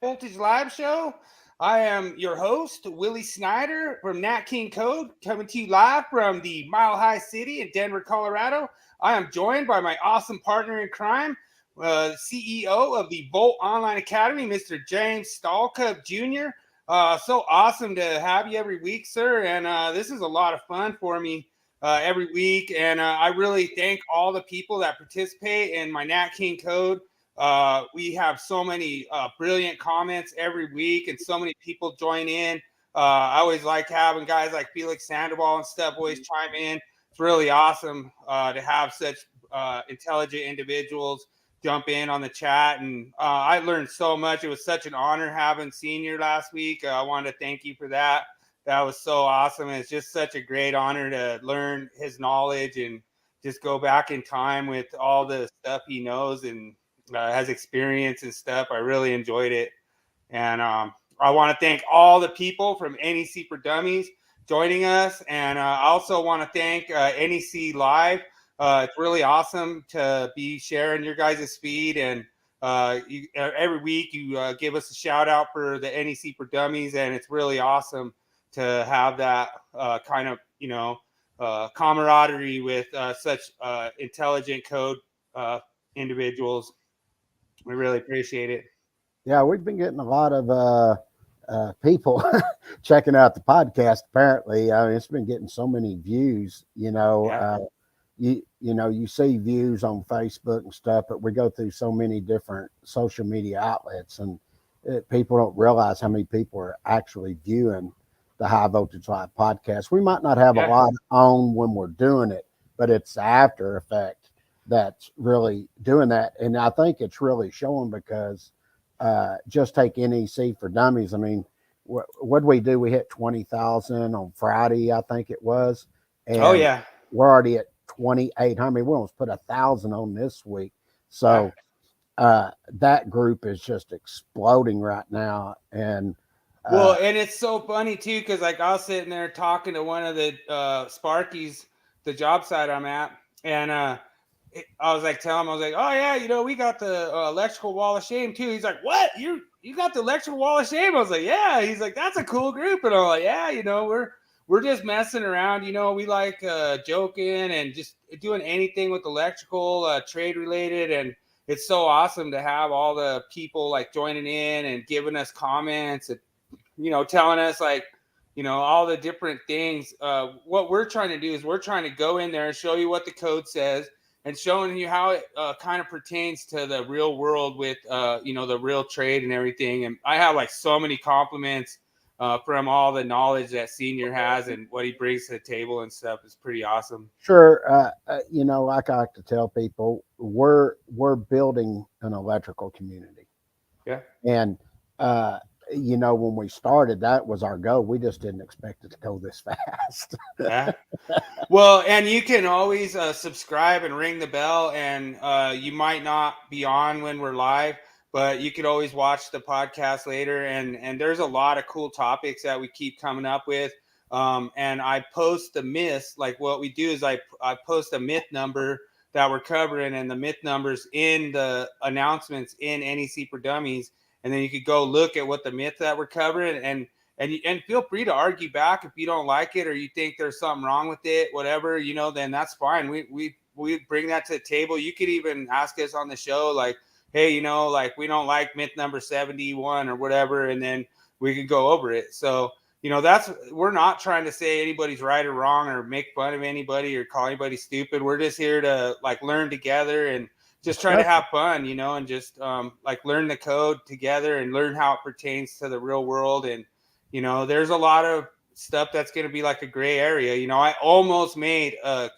Voltage Live Show. I am your host, Willie Snyder from Nat King Code, coming to you live from the Mile High City in Denver, Colorado. I am joined by my awesome partner in crime, CEO of the Volt Online Academy, Mr. James Stallcup Jr. So awesome to have you every week, sir. And this is a lot of fun for me every week. And I really thank all the people that participate in my Nat King Code. We have so many brilliant comments every week and so many people join in. I always like having guys like Felix Sandoval and stuff always chime in. It's really awesome to have such intelligent individuals jump in on the chat. And I learned so much. It was such an honor having Senior last week. I wanted to thank you for that. That was so awesome. It's just such a great honor to learn his knowledge and just go back in time with all the stuff he knows and has experience and stuff. I really enjoyed it. And I want to thank all the people from NEC for Dummies joining us. And I also want to thank NEC Live. It's really awesome to be sharing your guys' feed. And every week you give us a shout out for the NEC for Dummies. And it's really awesome to have that kind of, camaraderie with such intelligent code individuals. We really appreciate it. Yeah, we've been getting a lot of people checking out the podcast. Apparently, I mean, it's been getting so many views. Yeah. You see views on Facebook and stuff, but we go through so many different social media outlets, and people don't realize how many people are actually viewing the High Voltage Live podcast. We might not have a lot on when we're doing it, but it's the after effect that's really doing that. And I think it's really showing because just take NEC for Dummies. I mean, what did we do? We hit 20,000 on Friday, I think it was. And we're already at 2,800. We almost put 1,000 on this week. So that group is just exploding right now. And and it's so funny too, because like I was sitting there talking to one of the Sparkies, the job site I'm at, and I was like, telling him, I was like, oh yeah, we got the electrical wall of shame too. He's like, what? You got the electrical wall of shame? I was like, yeah. He's like, that's a cool group. And I'm like, yeah, we're just messing around. We like joking and just doing anything with electrical, trade related. And it's so awesome to have all the people like joining in and giving us comments and, telling us like, all the different things. What we're trying to do is we're trying to go in there and show you what the code says and showing you how it kind of pertains to the real world with, the real trade and everything. And I have like so many compliments from all the knowledge that Senior has and what he brings to the table and stuff is pretty awesome. Sure. Like I like to tell people, we're building an electrical community. Yeah. And, when we started, that was our goal. We just didn't expect it to go this fast. Yeah. Well, and you can always subscribe and ring the bell, and you might not be on when we're live, but you could always watch the podcast later. And there's a lot of cool topics that we keep coming up with. And I post the myths. Like what we do is I post a myth number that we're covering and the myth numbers in the announcements in NEC for Dummies. And then you could go look at what the myth that we're covering and feel free to argue back if you don't like it or you think there's something wrong with it, whatever, then that's fine. We bring that to the table. You could even ask us on the show, like, hey, like we don't like myth number 71 or whatever. And then we could go over it. So, we're not trying to say anybody's right or wrong or make fun of anybody or call anybody stupid. We're just here to like learn together and just try to have fun, and just like learn the code together and learn how it pertains to the real world. And, there's a lot of stuff that's going to be like a gray area. I almost made a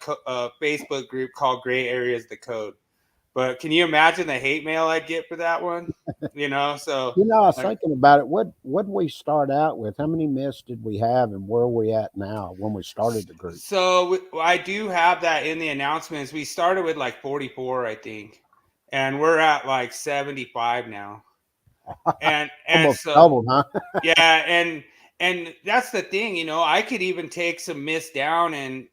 Facebook group called Gray Areas the Code. But can you imagine the hate mail I'd get for that one? So. I was thinking about it. What did we start out with? How many myths did we have, and where are we at now when we started the group? So I do have that in the announcements. We started with like 44, I think, and we're at like 75 now. And almost so doubled, huh? yeah, and that's the thing. I could even take some myths down and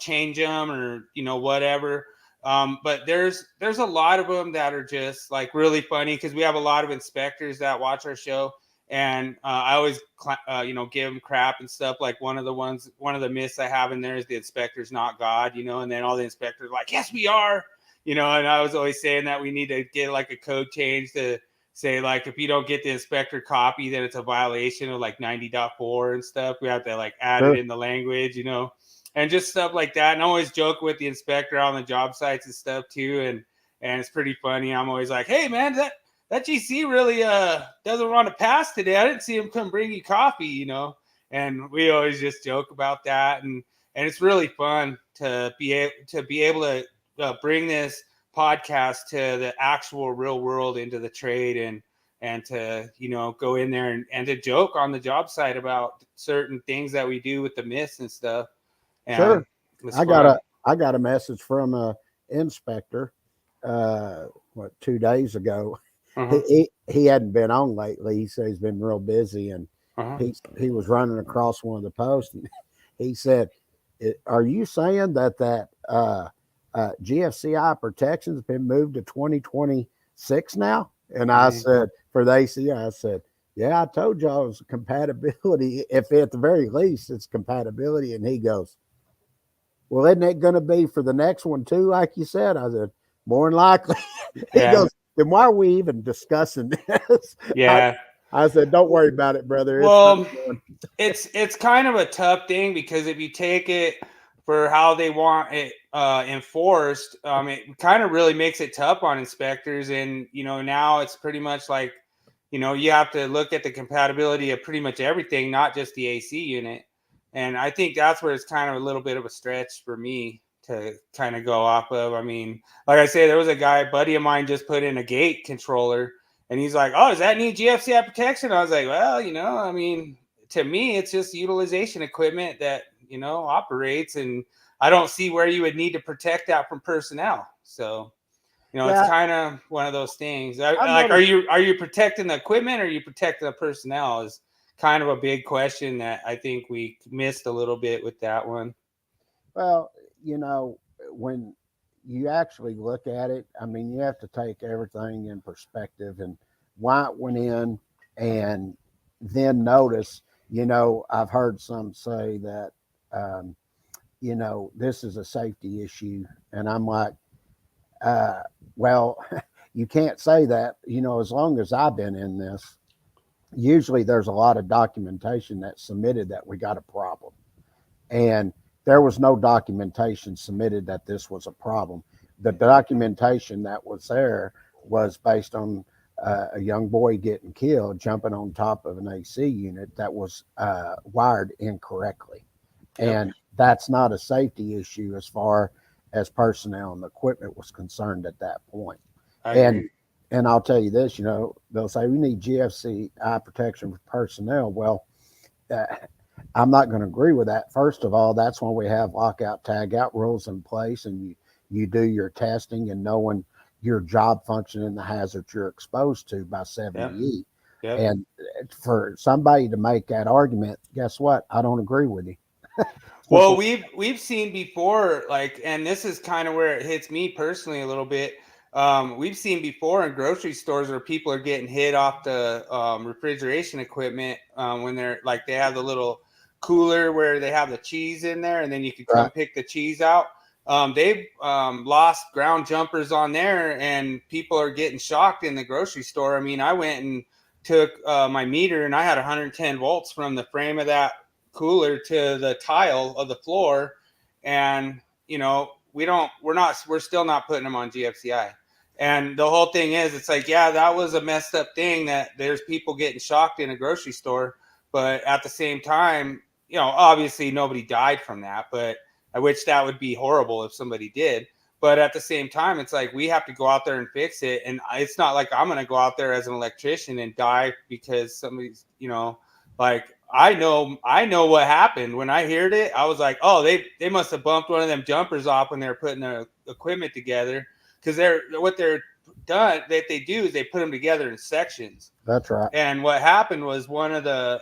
change them or whatever. But there's a lot of them that are just like really funny because we have a lot of inspectors that watch our show, and I always give them crap and stuff. Like one of the myths I have in there is the inspector's not God, and then all the inspectors are like, yes, we are, and I was always saying that we need to get like a code change to say like if you don't get the inspector copy, then it's a violation of like 90.4 and stuff. We have to like add it in the language, and just stuff like that. And I always joke with the inspector on the job sites and stuff too. And it's pretty funny. I'm always like, hey man, that GC really doesn't want to pass today. I didn't see him come bring you coffee, and we always just joke about that. And it's really fun to be able to bring this podcast to the actual real world into the trade and to go in there and to joke on the job site about certain things that we do with the myths and stuff. And sure. I got a message from a inspector 2 days ago. Uh-huh. He hadn't been on lately. He said he's been real busy, and he was running across one of the posts, and he said, are you saying that GFCI protection has been moved to 2026 now? And I said, for the ACI, I said, yeah, I told y'all it was compatibility. If at the very least it's compatibility. And he goes, well, isn't it going to be for the next one too, like you said? I said, more than likely. He goes, then why are we even discussing this? Yeah. I said, don't worry about it, brother. It's kind of a tough thing because if you take it for how they want it enforced, it kind of really makes it tough on inspectors. And, now it's pretty much like, you have to look at the compatibility of pretty much everything, not just the AC unit. And I think that's where it's kind of a little bit of a stretch for me to kind of go off of. I mean, like I say, there was a buddy of mine just put in a gate controller, and he's like, oh, does that need GFCI protection? I was like, well, I mean, to me, it's just utilization equipment that, operates, and I don't see where you would need to protect that from personnel. So, it's kind of one of those things. Are you protecting the equipment or are you protecting the personnel is kind of a big question that I think we missed a little bit with that one. Well, when you actually look at it, I mean, you have to take everything in perspective and why it went in, and then notice, I've heard some say that, this is a safety issue. And I'm like, well, you can't say that, as long as I've been in this, usually there's a lot of documentation that's submitted that we got a problem. And there was no documentation submitted that this was a problem. The documentation that was there was based on a young boy getting killed, jumping on top of an AC unit that was wired incorrectly. Yep. And that's not a safety issue as far as personnel and equipment was concerned at that point. And I'll tell you this, they'll say we need GFCI protection for personnel. Well, I'm not going to agree with that. First of all, that's when we have lockout, tag out rules in place, and you do your testing and knowing your job function and the hazards you're exposed to by 70E. Yep. And for somebody to make that argument, guess what? I don't agree with you. Well, we've seen before, and this is kind of where it hits me personally a little bit. We've seen before in grocery stores where people are getting hit off the refrigeration equipment when they have the little cooler where they have the cheese in there, and then you can come pick the cheese out. They've lost ground jumpers on there, and people are getting shocked in the grocery store. I mean, I went and took my meter, and I had 110 volts from the frame of that cooler to the tile of the floor, and we're still not putting them on GFCI. And the whole thing is, it's like, yeah, that was a messed up thing that there's people getting shocked in a grocery store, but at the same time, obviously nobody died from that, but I wish that would be horrible if somebody did. But at the same time, it's like we have to go out there and fix it. And it's not like I'm going to go out there as an electrician and die because somebody's, I know what happened. When I heard it, I was like, oh, they must have bumped one of them jumpers off when they were putting their equipment together, because what they do is they put them together in sections. That's right. And what happened was one of the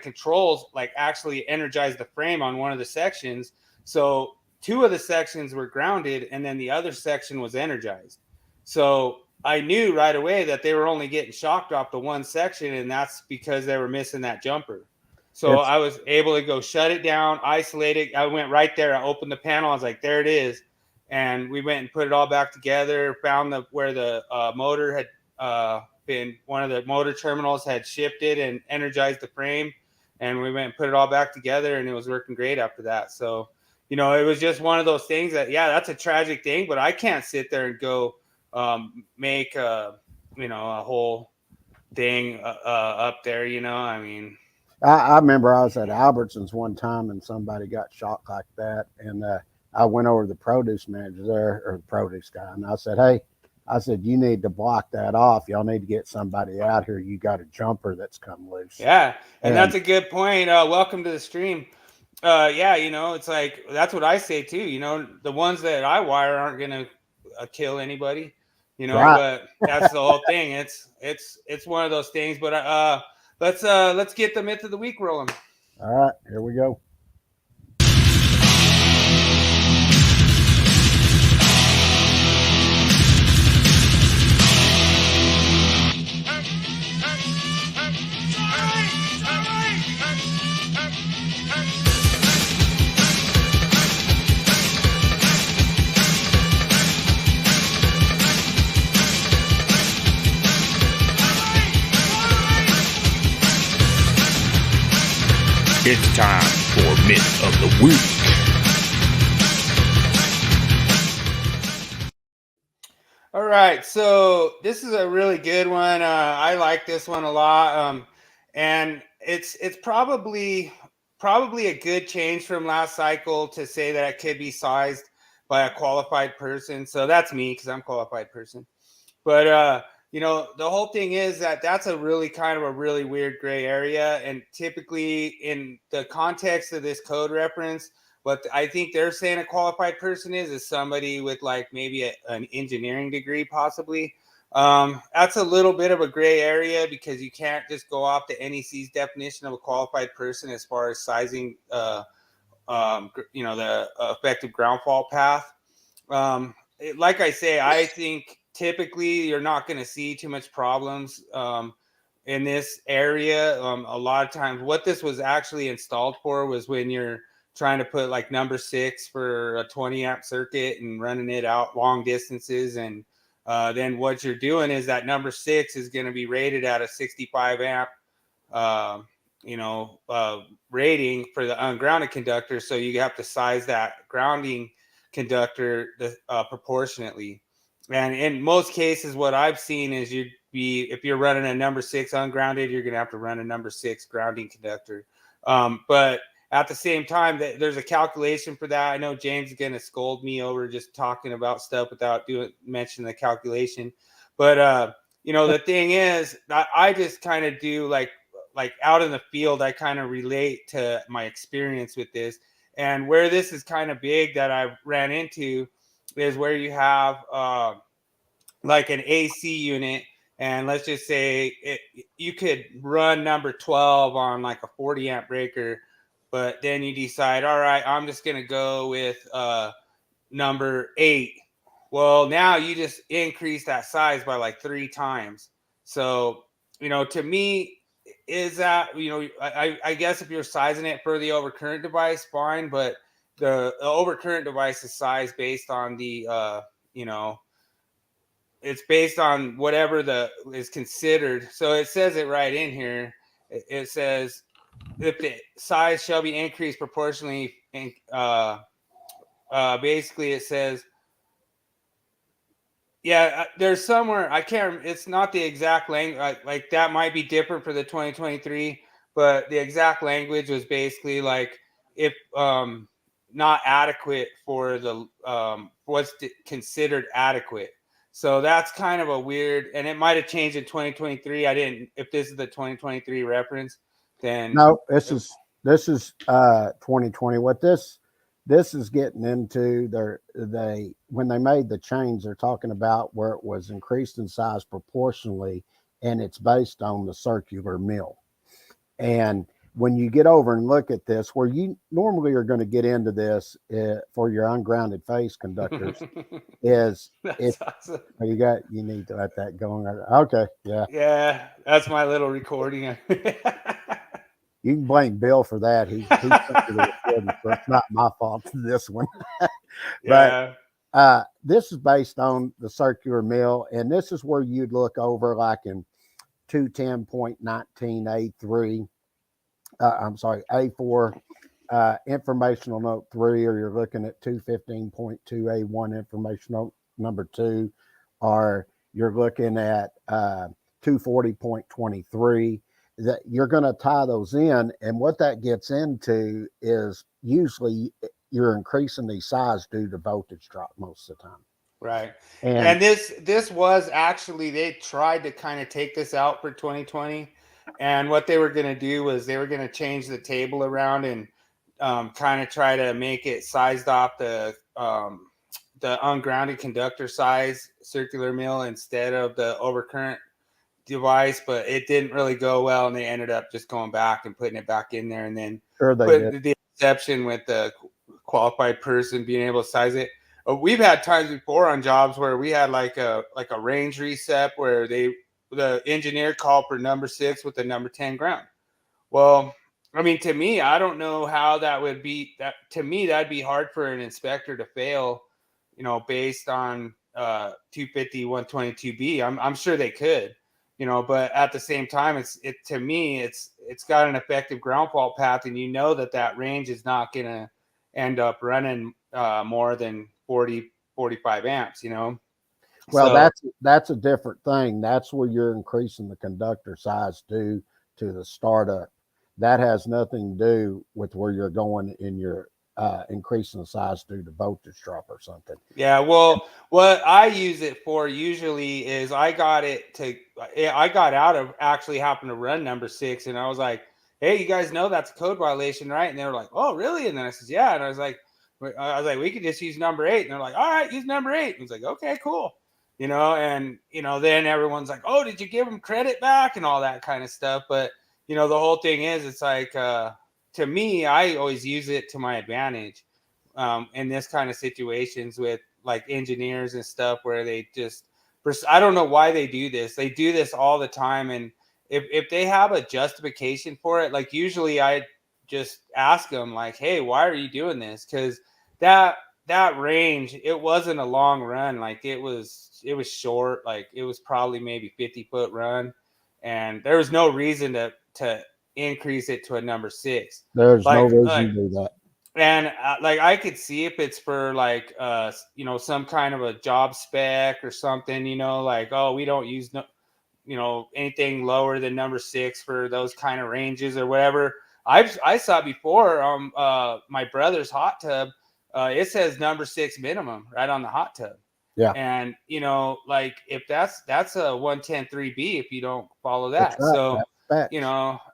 controls actually energized the frame on one of the sections. So 2 of the sections were grounded, and then the other section was energized. So I knew right away that they were only getting shock dropped to one section, and that's because they were missing that jumper. So I was able to go shut it down, isolate it. I went right there. I opened the panel. I was like, there it is. And we went and put it all back together, found where the motor had been, one of the motor terminals had shifted and energized the frame. And we went and put it all back together, and it was working great after that. So, it was just one of those things that, yeah, that's a tragic thing, but I can't sit there and go make a whole thing up there. I mean, I remember I was at Albertsons one time and somebody got shocked like that. And I went over to the produce manager there, or the produce guy, and I said, hey, you need to block that off. Y'all need to get somebody out here. You got a jumper that's come loose. Yeah. And that's a good point. Welcome to the stream. Yeah, it's like, that's what I say too. The ones that I wire aren't going to kill anybody, Right. But that's the whole thing. It's one of those things, but let's get the myth of the week rolling. All right, here we go. It's time for Myth of the Week. All right, so this is a really good one. I like this one a lot, and it's probably a good change from last cycle to say that it could be sized by a qualified person. So that's me, because I'm a qualified person. But the whole thing is that that's a really kind of a really weird gray area. And typically in the context of this code reference, what I think they're saying a qualified person is somebody with like maybe an engineering degree, possibly. That's a little bit of a gray area, because you can't just go off the NEC's definition of a qualified person as far as sizing, the effective ground fault path. Like I say, I think typically you're not going to see too much problems in this area. A lot of times what this was actually installed for was when you're trying to put like number 6 for a 20 amp circuit and running it out long distances. And then what you're doing is that number 6 is going to be rated at a 65 amp, rating for the ungrounded conductor. So you have to size that grounding conductor proportionately. And in most cases, what I've seen is if you're running a number 6 ungrounded, you're going to have to run a number 6 grounding conductor. But at the same time, there's a calculation for that. I know James is going to scold me over just talking about stuff without mentioning the calculation. But the thing is, I just kind of do like out in the field, I kind of relate to my experience with this. And where this is kind of big that I ran into is where you have like an AC unit, and let's just say you could run number 12 on like a 40 amp breaker, but then you decide, all right, I'm just going to go with number 8. Well, now you just increase that size by like 3 times. So, to me, is that, I guess if you're sizing it for the overcurrent device, fine, but the overcurrent device is sized based on the, it's based on whatever is considered. So it says it right in here. It says, if the size shall be increased proportionally, and basically it says, yeah, there's somewhere, I can't, it's not the exact language, like that might be different for the 2023, but the exact language was basically like, if not adequate for the what's considered adequate. So that's kind of a weird, and it might have changed in 2023. If this is the 2023 reference, then no, this is 2020. What this is getting into, when they made the change, they're talking about where it was increased in size proportionally, and it's based on the circular mill. And when you get over and look at this, where you normally are going to get into this for your ungrounded phase conductors, is if awesome. you need to let that go. Okay, yeah. Yeah, that's my little recording. You can blame Bill for that. He's sent me the recording, so it's not my fault to this one. But Yeah. this is based on the circular mill, and this is where you'd look over like in 210.19A3. I'm sorry, A4 informational note 3, or you're looking at 215.2A1 informational number 2, or you're looking at 240.23. That you're going to tie those in, and what that gets into is usually you're increasing the size due to voltage drop most of the time. Right. And And this was actually, they tried to kind of take this out for 2020. And what they were going to do was they were going to change the table around and kind of try to make it sized off the ungrounded conductor size circular mill instead of the overcurrent device, but it didn't really go well, and they ended up just going back and putting it back in there, and then sure they putting did. the exception with the qualified person being able to size it. We've had times before on jobs where we had like a range reset where the engineer called for number 6 with the number 10 ground. Well, I mean, to me, I don't know how that would be. That to me, that'd be hard for an inspector to fail, based on 250 122B. I'm sure they could, but at the same time, to me, it's got an effective ground fault path, and that range is not gonna end up running more than 45 amps. Well, So that's a different thing. That's where you're increasing the conductor size due to the startup. That has nothing to do with where you're going in your increasing the size due to voltage drop or something. yeah, well, what I use it for usually is I got out of actually having to run number 6, and I was like, "Hey, you guys know that's a code violation, right?" And they were like, "Oh, really?" And then I said, "Yeah," and I was like, "We could just use number 8," and they're like, "All right, use number 8." And I was like, "Okay, cool," and then everyone's like, "Oh, did you give them credit back?" and all that kind of stuff. But the whole thing is, it's like, to me, I always use it to my advantage in this kind of situations with like engineers and stuff where they just, I don't know why they do this. They do this all the time. And if they have a justification for it, like usually I just ask them like, "Hey, why are you doing this?" Because that range, it wasn't a long run. Like it was short. Like it was probably maybe 50-foot run. And there was no reason to increase it to a number 6. There's no Like, reason to do that. and like I could see if it's for like some kind of a job spec or something, like, oh, we don't use anything lower than number 6 for those kind of ranges or whatever. I saw before my brother's hot tub, it says number 6 minimum right on the hot tub. Yeah. And like if that's a 110.3B if you don't follow that. That's right. So That's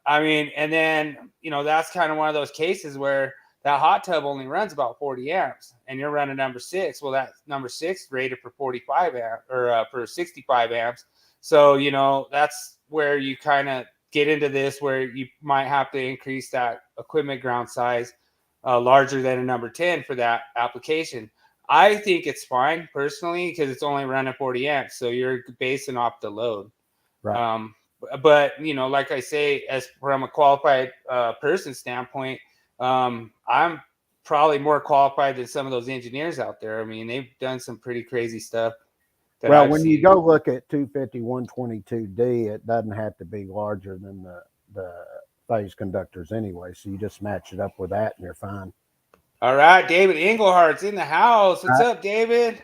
I mean, and then that's kind of one of those cases where that hot tub only runs about 40 amps and you're running number 6. Well, that number 6 rated for 45 amp or for 65 amps. So, that's where you kind of get into this where you might have to increase that equipment ground size larger than a number 10 for that application. I think it's fine personally because it's only running 40 amps. So you're basing off the load. right. But like I say, as from a qualified person standpoint, I'm probably more qualified than some of those engineers out there. I mean, they've done some pretty crazy stuff. Well, when you go look at 250 122D, it doesn't have to be larger than the phase conductors anyway. So you just match it up with that and you're fine. All right, David Englehart's in the house. What's up, David?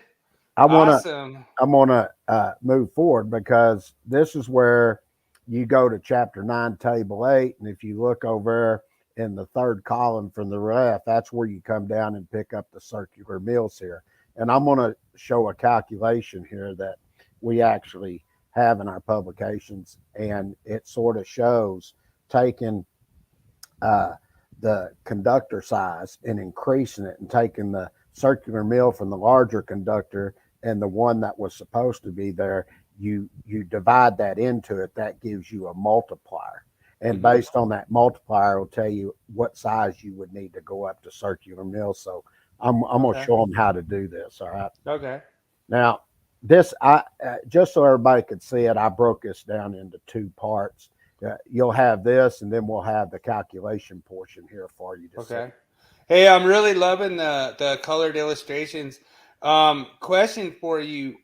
I want Awesome. to move forward because this is where you go to chapter 9, table 8. And if you look over in the third column from the left, that's where you come down and pick up the circular mills here. And I'm going to show a calculation here that we actually have in our publications. And it sort of shows taking the conductor size and increasing it and taking the circular mill from the larger conductor and the one that was supposed to be there, you divide that into it. That gives you a multiplier. And based on that multiplier, will tell you what size you would need to go up to circular mill. So I'm going to show them how to do this. All right. Okay. Now, this, just so everybody could see it, I broke this down into two parts. You'll have this, and then we'll have the calculation portion here for you to see. Hey, I'm really loving the colored illustrations. Question for you.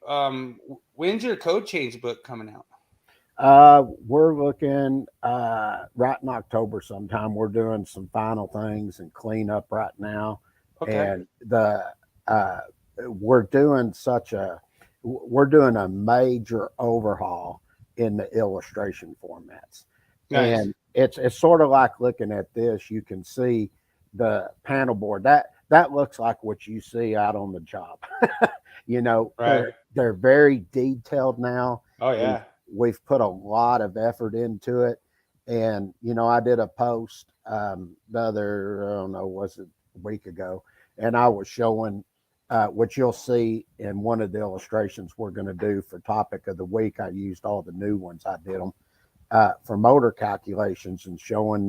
When's your code change book coming out? We're looking right in October sometime. We're doing some final things and cleanup right now. And we're doing a major overhaul in the illustration formats. Nice. And it's sort of like looking at this. You can see the panel board that looks like what you see out on the job. They're very detailed now. Oh yeah. We've put a lot of effort into it. And, I did a post was it a week ago, and I was showing what you'll see in one of the illustrations we're going to do for topic of the week. I used all the new ones. I did them for motor calculations and showing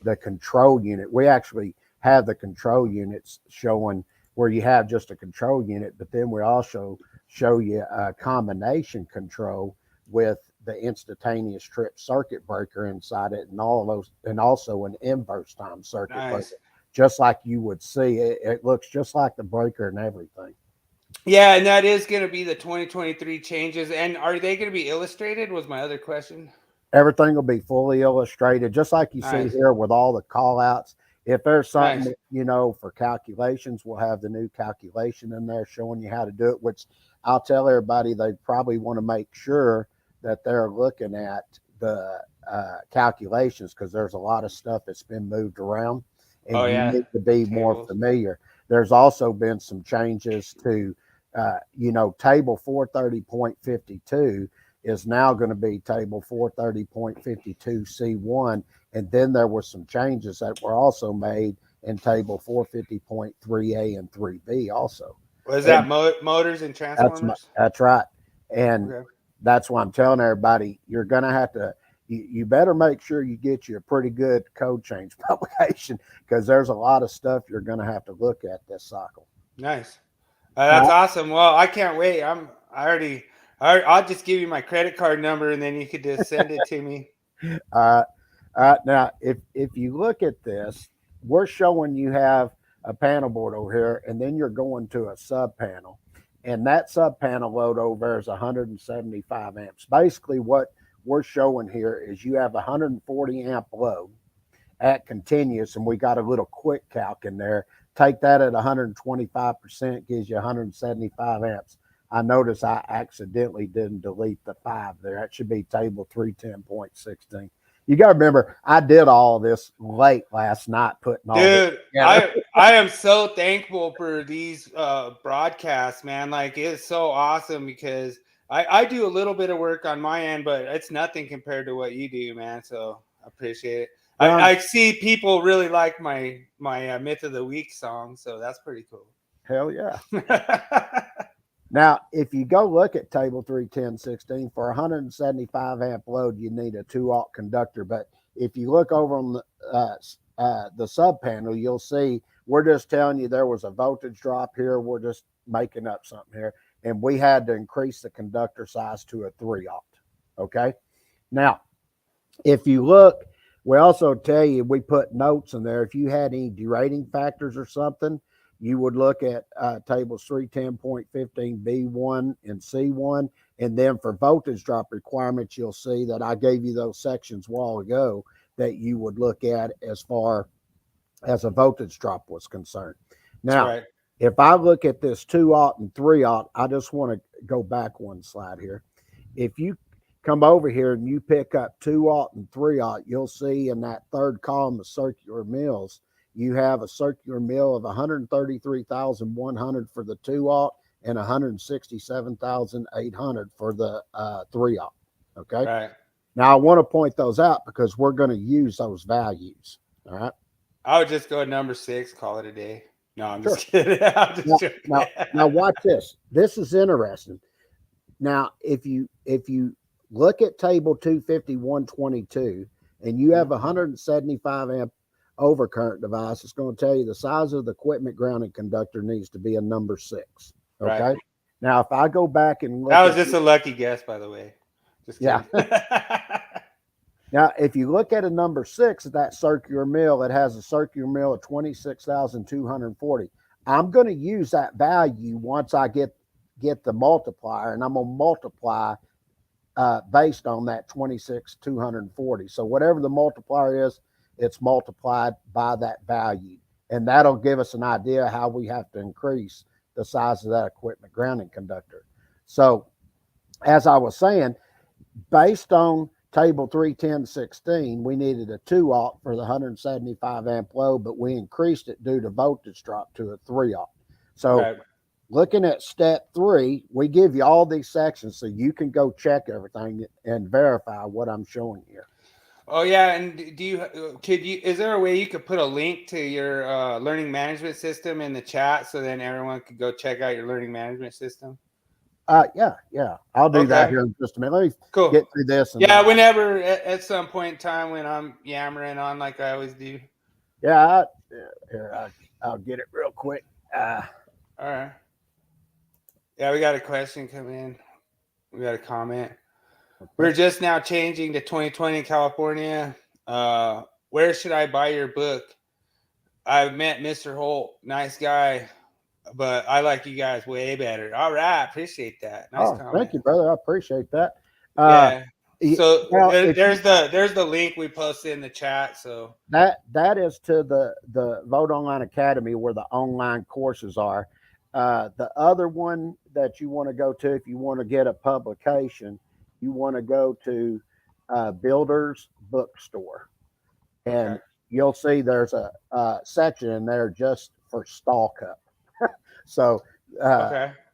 the control unit. We actually have the control units showing where you have just a control unit, but then we also show you a combination control with the instantaneous trip circuit breaker inside it and all of those, and also an inverse time circuit breaker, just like you would see. It looks just like the breaker and everything. Yeah, and that is going to be the 2023 changes. And are they going to be illustrated was my other question. Everything will be fully illustrated, just like you see here with all the call outs. If there's something, for calculations, we'll have the new calculation in there showing you how to do it, which I'll tell everybody they probably want to make sure that they're looking at the calculations, because there's a lot of stuff that's been moved around, and you need to be more familiar. There's also been some changes to, table 430.52 is now going to be table 430.52C1. And then there were some changes that were also made in table 450.3A and 3B also. Was that motors and transformers? That's right. And that's why I'm telling everybody, you're going to have to, you better make sure you get you a pretty good code change publication, because there's a lot of stuff you're going to have to look at this cycle. Nice. That's awesome. Well, I can't wait. I'll just give you my credit card number, and then you could just send it to me. Now, if you look at this, we're showing you have a panel board over here, and then you're going to a sub panel, and that sub panel load over there is 175 amps. Basically, what we're showing here is you have 140 amp load at continuous, and we got a little quick calc in there. Take that at 125%, gives you 175 amps. I notice I accidentally didn't delete the 5 there. That should be table 310.16. You got to remember, I did all this late last night putting all this together. I am so thankful for these broadcasts, man. Like, it's so awesome, because I do a little bit of work on my end, but it's nothing compared to what you do, man. So I appreciate it. I see people really like my Myth of the Week song, so that's pretty cool. Hell yeah. Now, if you go look at table 310.16, for 175 amp load, you need a 2-aught conductor. But if you look over on the sub panel, you'll see we're just telling you there was a voltage drop here. We're just making up something here. And we had to increase the conductor size to a 3-aught. Okay. Now, if you look, we also tell you, we put notes in there. If you had any derating factors or something, you would look at tables 310.15B1 and C1. And then for voltage drop requirements, you'll see that I gave you those sections a while ago that you would look at as far as a voltage drop was concerned. Now, if I look at this 2-aught and 3-aught, I just want to go back one slide here. If you come over here and you pick up 2-aught and 3-aught, you'll see in that third column of circular mills, you have a circular mill of 133,100 for the 2-aught and 167,800 for the 3-aught. Okay. Right. Now I want to point those out because we're going to use those values. All right. I would just go number 6, call it a day. No, I'm just kidding. Now watch this. This is interesting. Now, if you look at table 251.22, and you have a 175 amp overcurrent device, it's going to tell you the size of the equipment grounding conductor needs to be a number 6. Okay. Right. Now, if I go back and look, that was just a lucky guess, by the way. Just kidding. Yeah. Now, if you look at a number 6, that circular mill, it has a circular mill of 26,240. I'm going to use that value once I get the multiplier, and I'm going to multiply based on that 26,240. So whatever the multiplier is, it's multiplied by that value, and that'll give us an idea how we have to increase the size of that equipment grounding conductor. So, as I was saying, based on table 31016, we needed a 2-aught for the 175 amp load, but we increased it due to voltage drop to a 3-aught. So Right. looking at step 3, we give you all these sections so you can go check everything and verify what I'm showing here. Oh yeah, and is there a way you could put a link to your learning management system in the chat so then everyone could go check out your learning management system? Yeah. I'll do that here in just a minute. Let me get through this. And yeah, whenever at some point in time when I'm yammering on like I always do. Yeah, here, I'll get it real quick. All right. Yeah, we got a question come in. We got a comment. We're just now changing to 2020 California. Where should I buy your book? I've met Mr. Holt, nice guy, but I like you guys way better. All right, appreciate that. Nice comment. Thank you, brother. I appreciate that. Yeah. So well, there's the link we posted in the chat. So that is to the Vote Online Academy where the online courses are. The other one that you want to go to if you want to get a publication, you want to go to Builder's Bookstore, and you'll see there's a section in there just for stall cup. So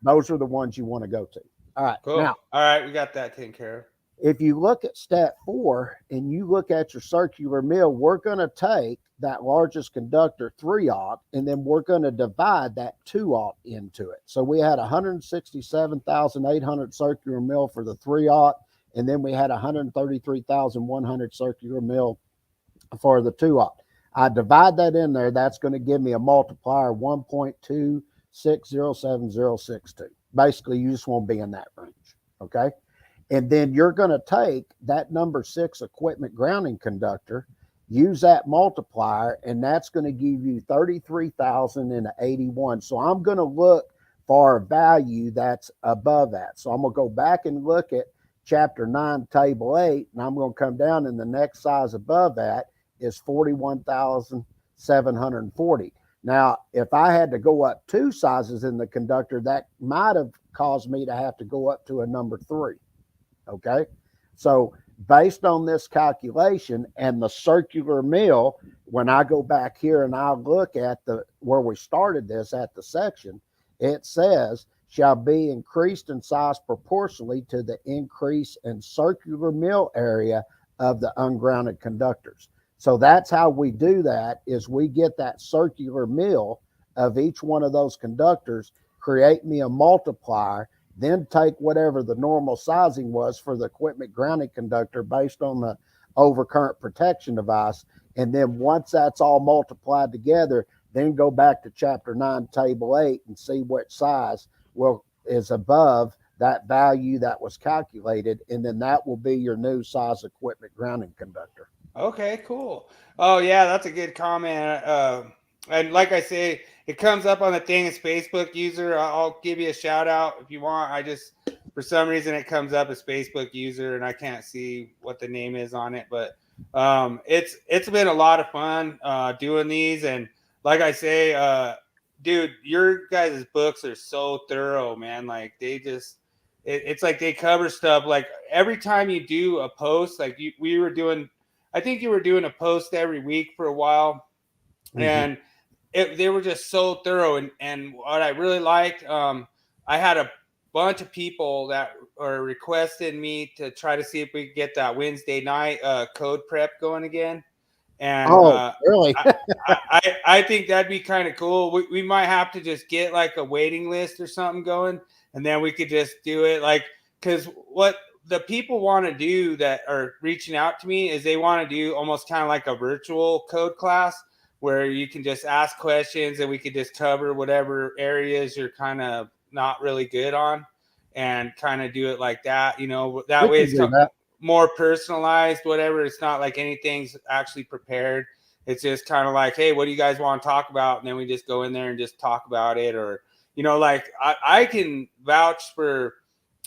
those are the ones you want to go to. All right. Cool. Now, all right, we got that taken care of. If you look at step 4 and you look at your circular mill, we're going to take that largest conductor 3-aught, and then we're going to divide that 2-aught into it. So we had 167,800 circular mill for the 3-aught, and then we had 133,100 circular mill for the 2-aught. I divide that in there. That's going to give me a multiplier 1.260762. Basically, you just want to be in that range. Okay. And then you're going to take that number 6 equipment grounding conductor, use that multiplier, and that's going to give you 33,081. So I'm going to look for a value that's above that. So I'm going to go back and look at chapter 9, table 8, and I'm going to come down, and the next size above that is 41,740. Now, if I had to go up 2 sizes in the conductor, that might have caused me to have to go up to a number 3. Okay, so based on this calculation and the circular mill, when I go back here and I look at where we started this at the section, it says shall be increased in size proportionally to the increase in circular mill area of the ungrounded conductors. So that's how we do that, is we get that circular mill of each one of those conductors, create me a multiplier, then take whatever the normal sizing was for the equipment grounding conductor based on the overcurrent protection device. And then once that's all multiplied together, then go back to chapter 9, table 8 and see what size is above that value that was calculated. And then that will be your new size equipment grounding conductor. Okay, cool. Oh yeah, that's a good comment. And like I say, it comes up on the thing as Facebook user. I'll give you a shout out if you want. For some reason it comes up as Facebook user and I can't see what the name is on it, but it's been a lot of fun doing these. And like I say, dude, your guys' books are so thorough, man. Like it's like they cover stuff. Like every time you do a post, like I think you were doing a post every week for a while, and they were just so thorough. And what I really liked, I had a bunch of people that are requesting me to try to see if we could get that Wednesday night code prep going again. And really? I think that'd be kind of cool. We might have to just get like a waiting list or something going, and then we could just do it. Like, because what the people want to do that are reaching out to me is they want to do almost kind of like a virtual code class where you can just ask questions and we could just cover whatever areas you're kind of not really good on and kind of do it like that. That We way can it's do that. more personalized, whatever. It's not like anything's actually prepared. It's just kind of like, hey, what do you guys want to talk about? And then we just go in there and just talk about it. Or, like I can vouch for,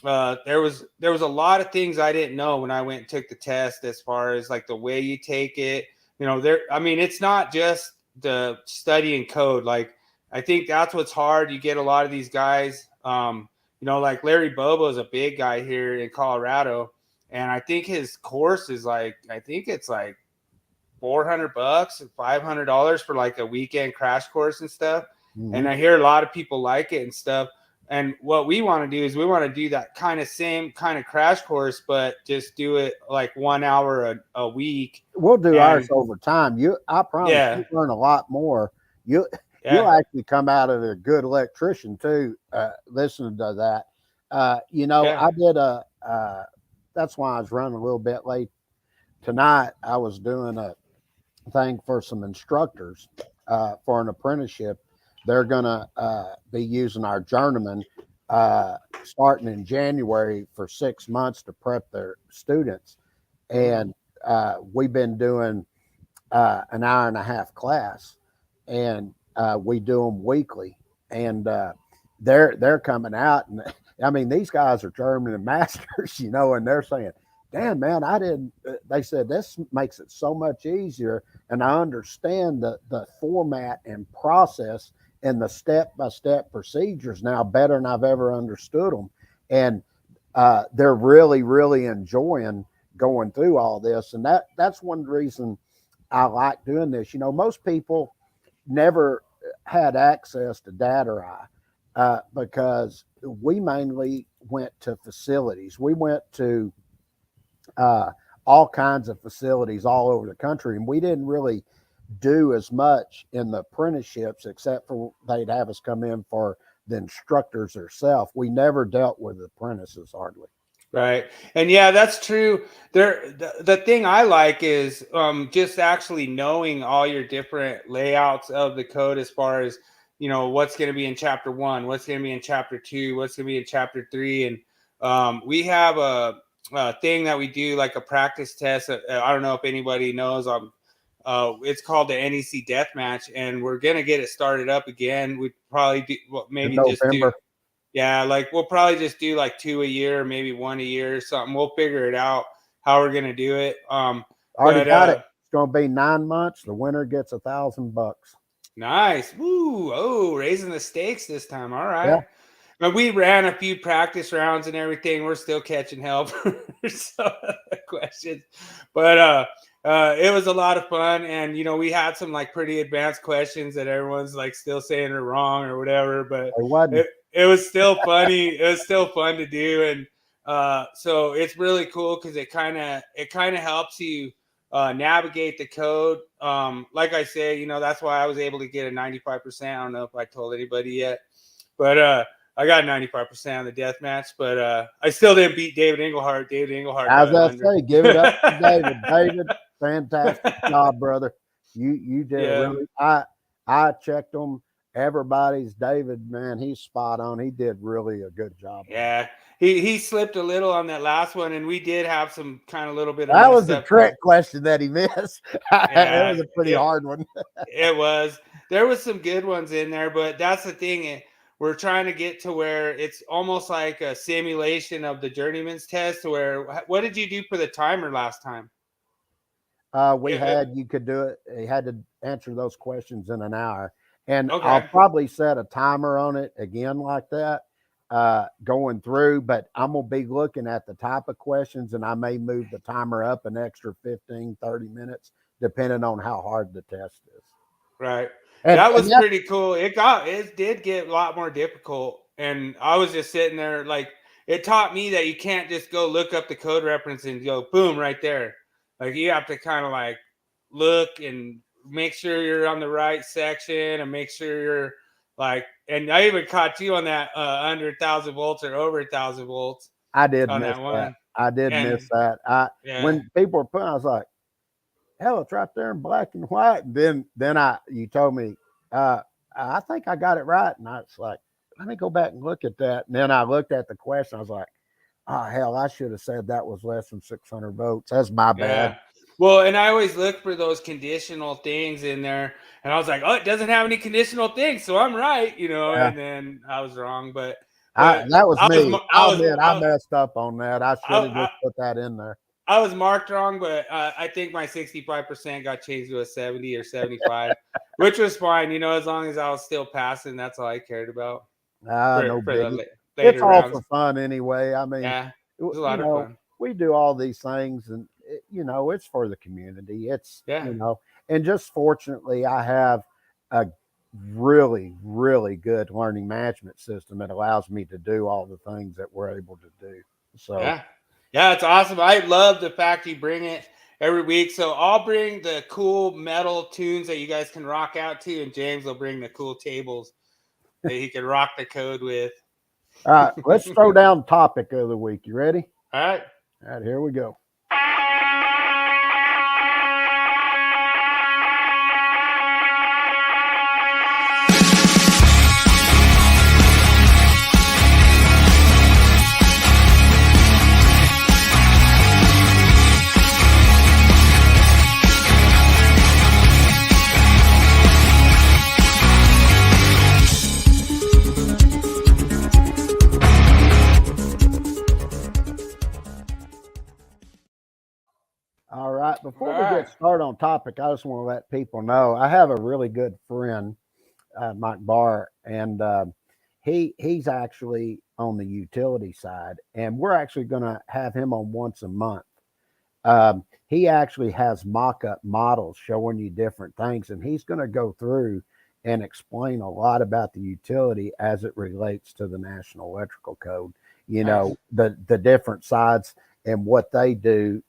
there was a lot of things I didn't know when I went and took the test, as far as like the way you take it. It's not just the studying code. Like, I think that's what's hard. You get a lot of these guys, like Larry Bobo is a big guy here in Colorado. And I think his course is like, I think it's like $400, $500 for like a weekend crash course and stuff. Mm-hmm. And I hear a lot of people like it and stuff. And what we want to do is we want to do that kind of same kind of crash course, but just do it like 1 hour a week. We'll do ours over time. I promise you learn a lot more. You'll actually come out of a good electrician too, listening to that. I did that's why I was running a little bit late tonight. I was doing a thing for some instructors for an apprenticeship. They're gonna be using our journeyman starting in January for 6 months to prep their students, and we've been doing an hour and a half class, and we do them weekly, and they're coming out, and I mean, these guys are journeyman masters, and they're saying, damn, man, they said this makes it so much easier. And I understand the format and process and the step-by-step procedures now better than I've ever understood them. And they're really, really enjoying going through all this. And that's one reason I like doing this. Most people never had access to data because we mainly went to facilities. We went to all kinds of facilities all over the country, and we didn't really do as much in the apprenticeships, except for they'd have us come in for the instructors themselves. We never dealt with apprentices hardly. Right. And yeah, that's true. The thing I like is just actually knowing all your different layouts of the code, as far as, what's going to be in chapter 1, what's going to be in chapter 2, what's going to be in chapter 3. And we have a thing that we do, like a practice test. I don't know if anybody knows. It's called the NEC Deathmatch, and we're going to get it started up again. We probably do, maybe just do. Yeah, like we'll probably just do like 2 a year, maybe 1 a year or something. We'll figure it out how we're gonna do it. Already got it. It's gonna be 9 months. The winner gets $1,000. Nice. Woo! Oh, raising the stakes this time. All right. Yeah. But we ran a few practice rounds and everything. We're still catching hell for some questions, but it was a lot of fun. And we had some like pretty advanced questions that everyone's like still saying are wrong or whatever. But it was still funny. It was still fun to do, and so it's really cool because it kind of helps you navigate the code. Like I say, that's why I was able to get a 95%. I don't know if I told anybody yet, but I got 95% on the death match, but I still didn't beat David Englehart. As I say, give it up to David. David, fantastic job, brother. You did really. I checked them. Everybody's David, man. He's spot on. He did really a good job. Yeah, he slipped a little on that last one, and we did have some kind of little bit of. That was a trick question that he missed. It was a pretty hard one. It was. There was some good ones in there, but that's the thing. We're trying to get to where it's almost like a simulation of the journeyman's test. Where, what did you do for the timer last time? You could do it. You had to answer those questions in an hour. And I'll probably set a timer on it again like that, going through, but I'm going to be looking at the type of questions, and I may move the timer up an extra 15, 30 minutes, depending on how hard the test is. Right. And that was pretty cool. It did get a lot more difficult. And I was just sitting there, like, it taught me that you can't just go look up the code reference and go, boom, right there. Like, you have to kind of like look and make sure you're on the right section and make sure you're like, and I even caught you on that under 1,000 volts or over 1,000 volts. I did on miss that one. I did miss that. When people were putting, I was like, hell, it's right there in black and white. And then you told me, I think I got it right. And I was like, let me go back and look at that. And then I looked at the question. I was like, oh, hell, I should have said that was less than 600 votes. That's my bad. Yeah. Well, and I always look for those conditional things in there. And I was like, oh, it doesn't have any conditional things. So I'm right, Yeah. and then I was wrong. But that was me. I messed up on that. I should have just put that in there. I was marked wrong, but I think my 65% got changed to a 70 or 75, which was fine. As long as I was still passing, that's all I cared about. No biggie. Later it's all rounds. for fun anyway. I mean, yeah, it was a lot of fun. We do all these things, and it's for the community. It's and just fortunately, I have a really, really good learning management system that allows me to do all the things that we're able to do. So yeah, it's awesome. I love the fact you bring it every week. So I'll bring the cool metal tunes that you guys can rock out to, and James will bring the cool tables that he can rock the code with. All right, let's throw down topic of the week. You ready? All right, here we go. All right. Before we get started on topic, I just want to let people know I have a really good friend, Mike Barr, and he's actually on the utility side, and we're actually going to have him on once a month. He actually has mock-up models showing you different things, and he's going to go through and explain a lot about the utility as it relates to the National Electrical Code. The different sides and what they do.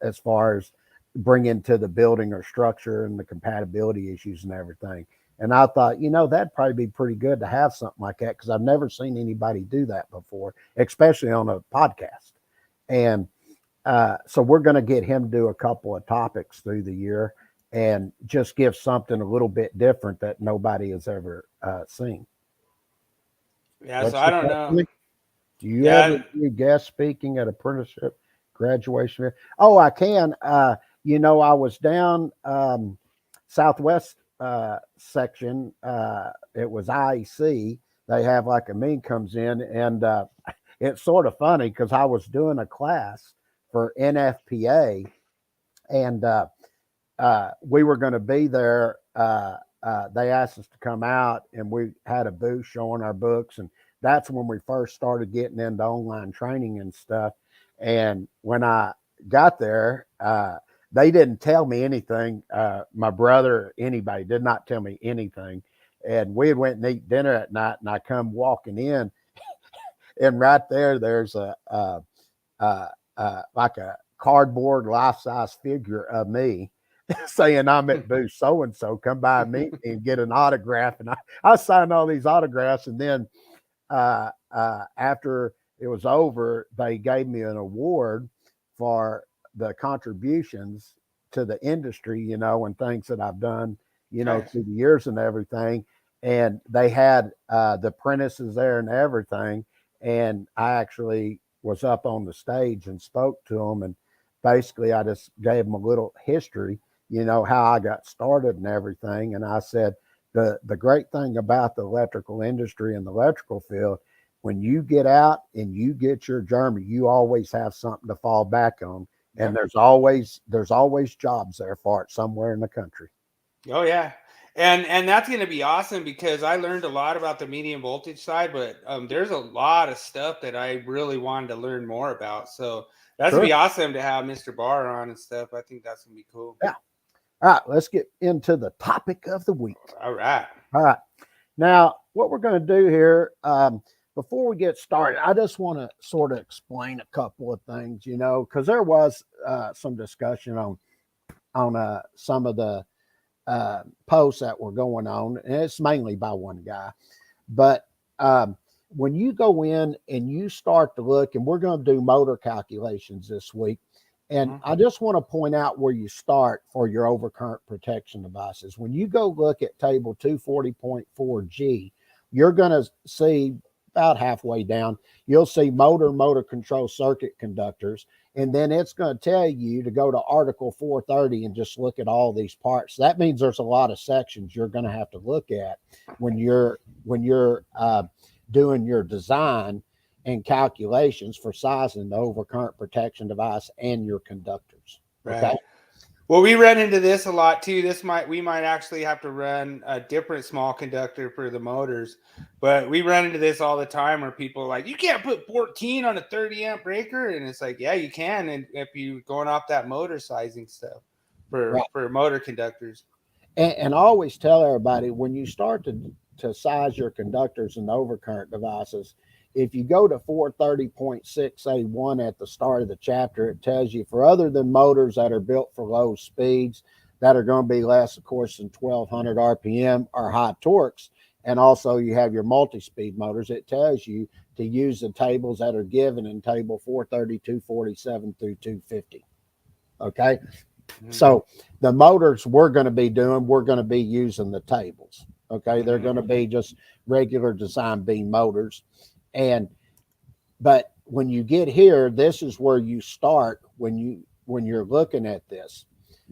As far as bringing to the building or structure and the compatibility issues and everything. And I thought, that'd probably be pretty good to have something like that because I've never seen anybody do that before, especially on a podcast. And so we're going to get him to do a couple of topics through the year and just give something a little bit different that nobody has ever seen. Yeah, so I don't know. Do you ever do guest speaking at apprenticeship? Graduation. Oh, I can. I was down Southwest section. It was IEC. They have like a meeting comes in, and it's sort of funny because I was doing a class for NFPA, and we were going to be there. They asked us to come out, and we had a booth showing our books, and that's when we first started getting into online training and stuff. And when I got there, they didn't tell me anything. My brother, anybody did not tell me anything. And we went and ate dinner at night, and I come walking in, and right there's like a cardboard life-size figure of me saying I'm at booth so-and-so, come by and meet me and get an autograph. And I signed all these autographs, and then after it was over, they gave me an award for the contributions to the industry, and things that I've done, through the years and everything. And they had the apprentices there and everything. And I actually was up on the stage and spoke to them. And basically I just gave them a little history, how I got started and everything. And I said, the great thing about the electrical industry and the electrical field, when you get out and you get your journey, you always have something to fall back on. And there's always jobs there for it somewhere in the country. Oh yeah. And that's going to be awesome because I learned a lot about the medium voltage side, but there's a lot of stuff that I really wanted to learn more about. So that's going to be awesome to have Mr. Barr on and stuff. I think that's going to be cool. Yeah. All right, let's get into the topic of the week. All right. Now, what we're going to do here, before we get started, I just want to sort of explain a couple of things, because there was some discussion on some of the posts that were going on, and it's mainly by one guy. But when you go in and you start to look, and we're going to do motor calculations this week, and I just want to point out where you start for your overcurrent protection devices. When you go look at table 240.4G, you're going to see about halfway down, you'll see motor control circuit conductors. And then it's going to tell you to go to Article 430 and just look at all these parts. That means there's a lot of sections you're going to have to look at when you're doing your design and calculations for sizing the overcurrent protection device and your conductors. Okay. Right. Well, we run into this a lot too. We might actually have to run a different small conductor for the motors, but we run into this all the time where people are like, you can't put 14 on a 30 amp breaker. And it's like, yeah, you can. And if you're going off that motor sizing stuff for motor conductors. And I always tell everybody, when you start to size your conductors and overcurrent devices, if you go to 430.6A1 at the start of the chapter, it tells you for other than motors that are built for low speeds that are going to be less, of course, than 1200 RPM or high torques, and also you have your multi-speed motors, it tells you to use the tables that are given in table 430, 247 through 250. Okay. So the motors we're going to be using the tables. Okay. They're going to be just regular design beam motors. But when you get here, this is where you start when you're looking at this.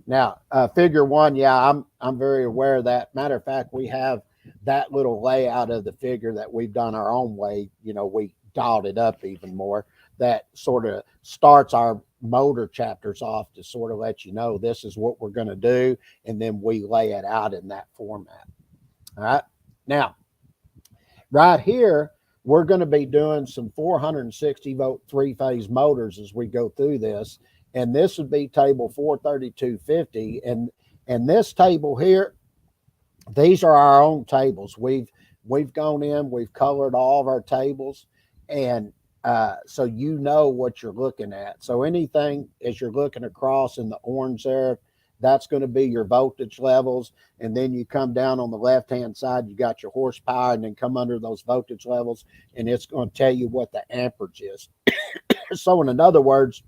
Now, figure one, yeah, I'm very aware of that. Matter of fact, we have that little layout of the figure that we've done our own way. You know, we dialed it up even more. That sort of starts our motor chapters off to sort of let you know this is what we're going to do, and then we lay it out in that format. All right. Now, right here, we're going to be doing some 460 volt three-phase motors as we go through this. And this would be table 43250. And this table here, these are our own tables. We've gone in, we've colored all of our tables. And so you know what you're looking at. So anything as you're looking across in the orange there, that's going to be your voltage levels. And then you come down on the left-hand side, you got your horsepower, and then come under those voltage levels, and it's going to tell you what the amperage is. So in other words,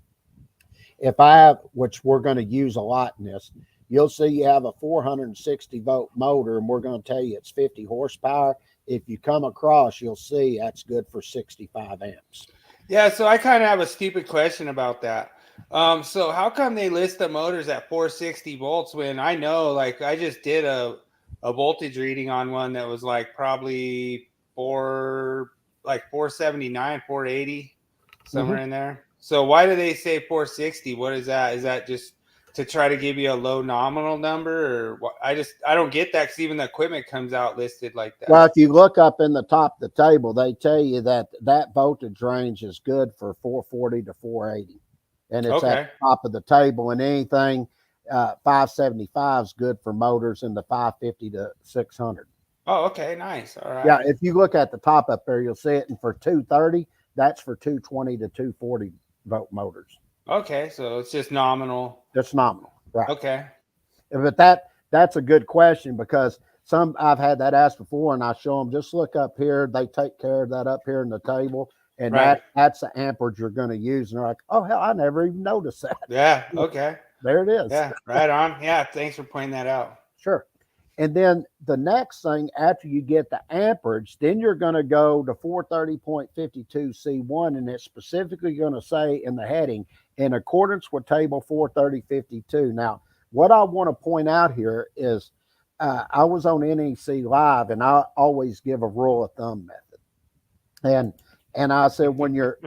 if I have, which we're going to use a lot in this, you'll see you have a 460 volt motor, and we're going to tell you it's 50 horsepower. If you come across, you'll see that's good for 65 amps. Yeah, so I kind of have a stupid question about that. So how come they list the motors at 460 volts when I know, like, I just did a voltage reading on one that was like probably 479, 480, somewhere in there. So why do they say 460? What is that? Is that just to try to give you a low nominal number, or what? I don't get that, because even the equipment comes out listed like that. Well, if you look up in the top of the table, they tell you that voltage range is good for 440 to 480. And it's at the top of the table, and anything 575 is good for motors in the 550 to 600. Oh, okay, nice. All right. Yeah, if you look at the top up there, you'll see it. And for 230, that's for 220 to 240 volt motors. Okay, so it's just nominal. That's nominal, right? Okay. But that's a good question, because I've had that asked before, and I show them, just look up here. They take care of that up here in the table. And that's the amperage you're going to use. And they're like, oh, hell, I never even noticed that. Yeah. Okay. There it is. Yeah. Right on. Yeah. Thanks for pointing that out. Sure. And then the next thing, after you get the amperage, then you're going to go to 430.52C1. And it's specifically going to say in the heading, in accordance with table 430.52. Now, what I want to point out here is I was on NEC Live, and I always give a rule of thumb method. And I said, when you're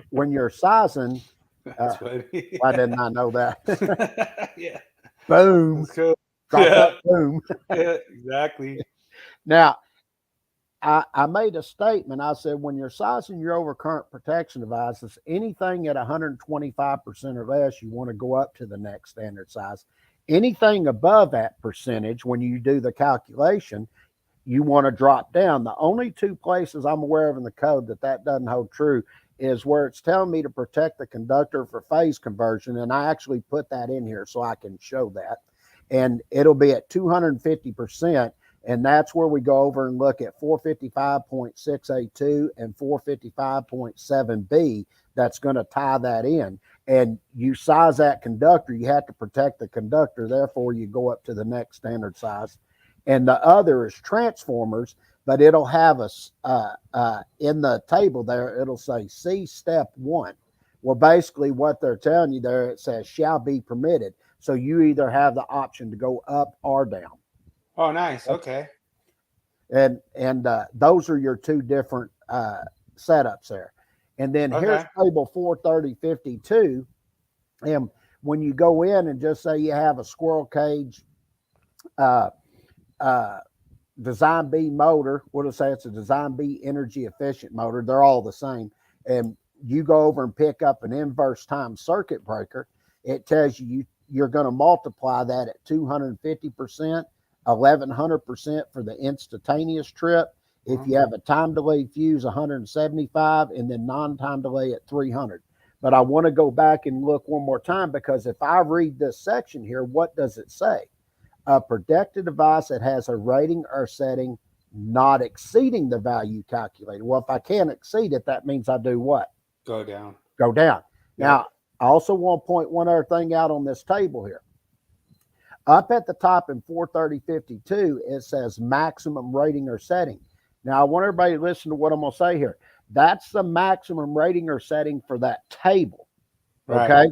sizing, that's funny. why didn't I know that? Yeah. Boom. Cool. Boom. Yeah, exactly. Now, I made a statement. I said, when you're sizing your overcurrent protection devices, anything at 125% or less, you want to go up to the next standard size. Anything above that percentage, when you do the calculation, you want to drop down. The only two places I'm aware of in the code that doesn't hold true is where it's telling me to protect the conductor for phase conversion. And I actually put that in here so I can show that. And it'll be at 250%. And that's where we go over and look at 455.6A2 and 455.7B. That's going to tie that in. And you size that conductor, you have to protect the conductor. Therefore, you go up to the next standard size. And the other is transformers, but it'll have us in the table there, it'll say C step 1. Well, basically what they're telling you there, it says shall be permitted. So you either have the option to go up or down. Oh, nice. Okay. And those are your two different setups there. And then here's table 43052. And when you go in and just say you have a squirrel cage design B motor, what say it's a design B energy efficient motor. They're all the same. And you go over and pick up an inverse time circuit breaker. It tells you're going to multiply that at 250%, 1100% for the instantaneous trip. If you have a time delay fuse, 175, and then non-time delay at 300. But I want to go back and look one more time, because if I read this section here, what does it say? A protected device that has a rating or setting not exceeding the value calculated. Well, if I can't exceed it, that means I do what? Go down. Go down. Yep. Now, I also want to point one other thing out on this table here. Up at the top in 43052, it says maximum rating or setting. Now, I want everybody to listen to what I'm going to say here. That's the maximum rating or setting for that table, okay? Right.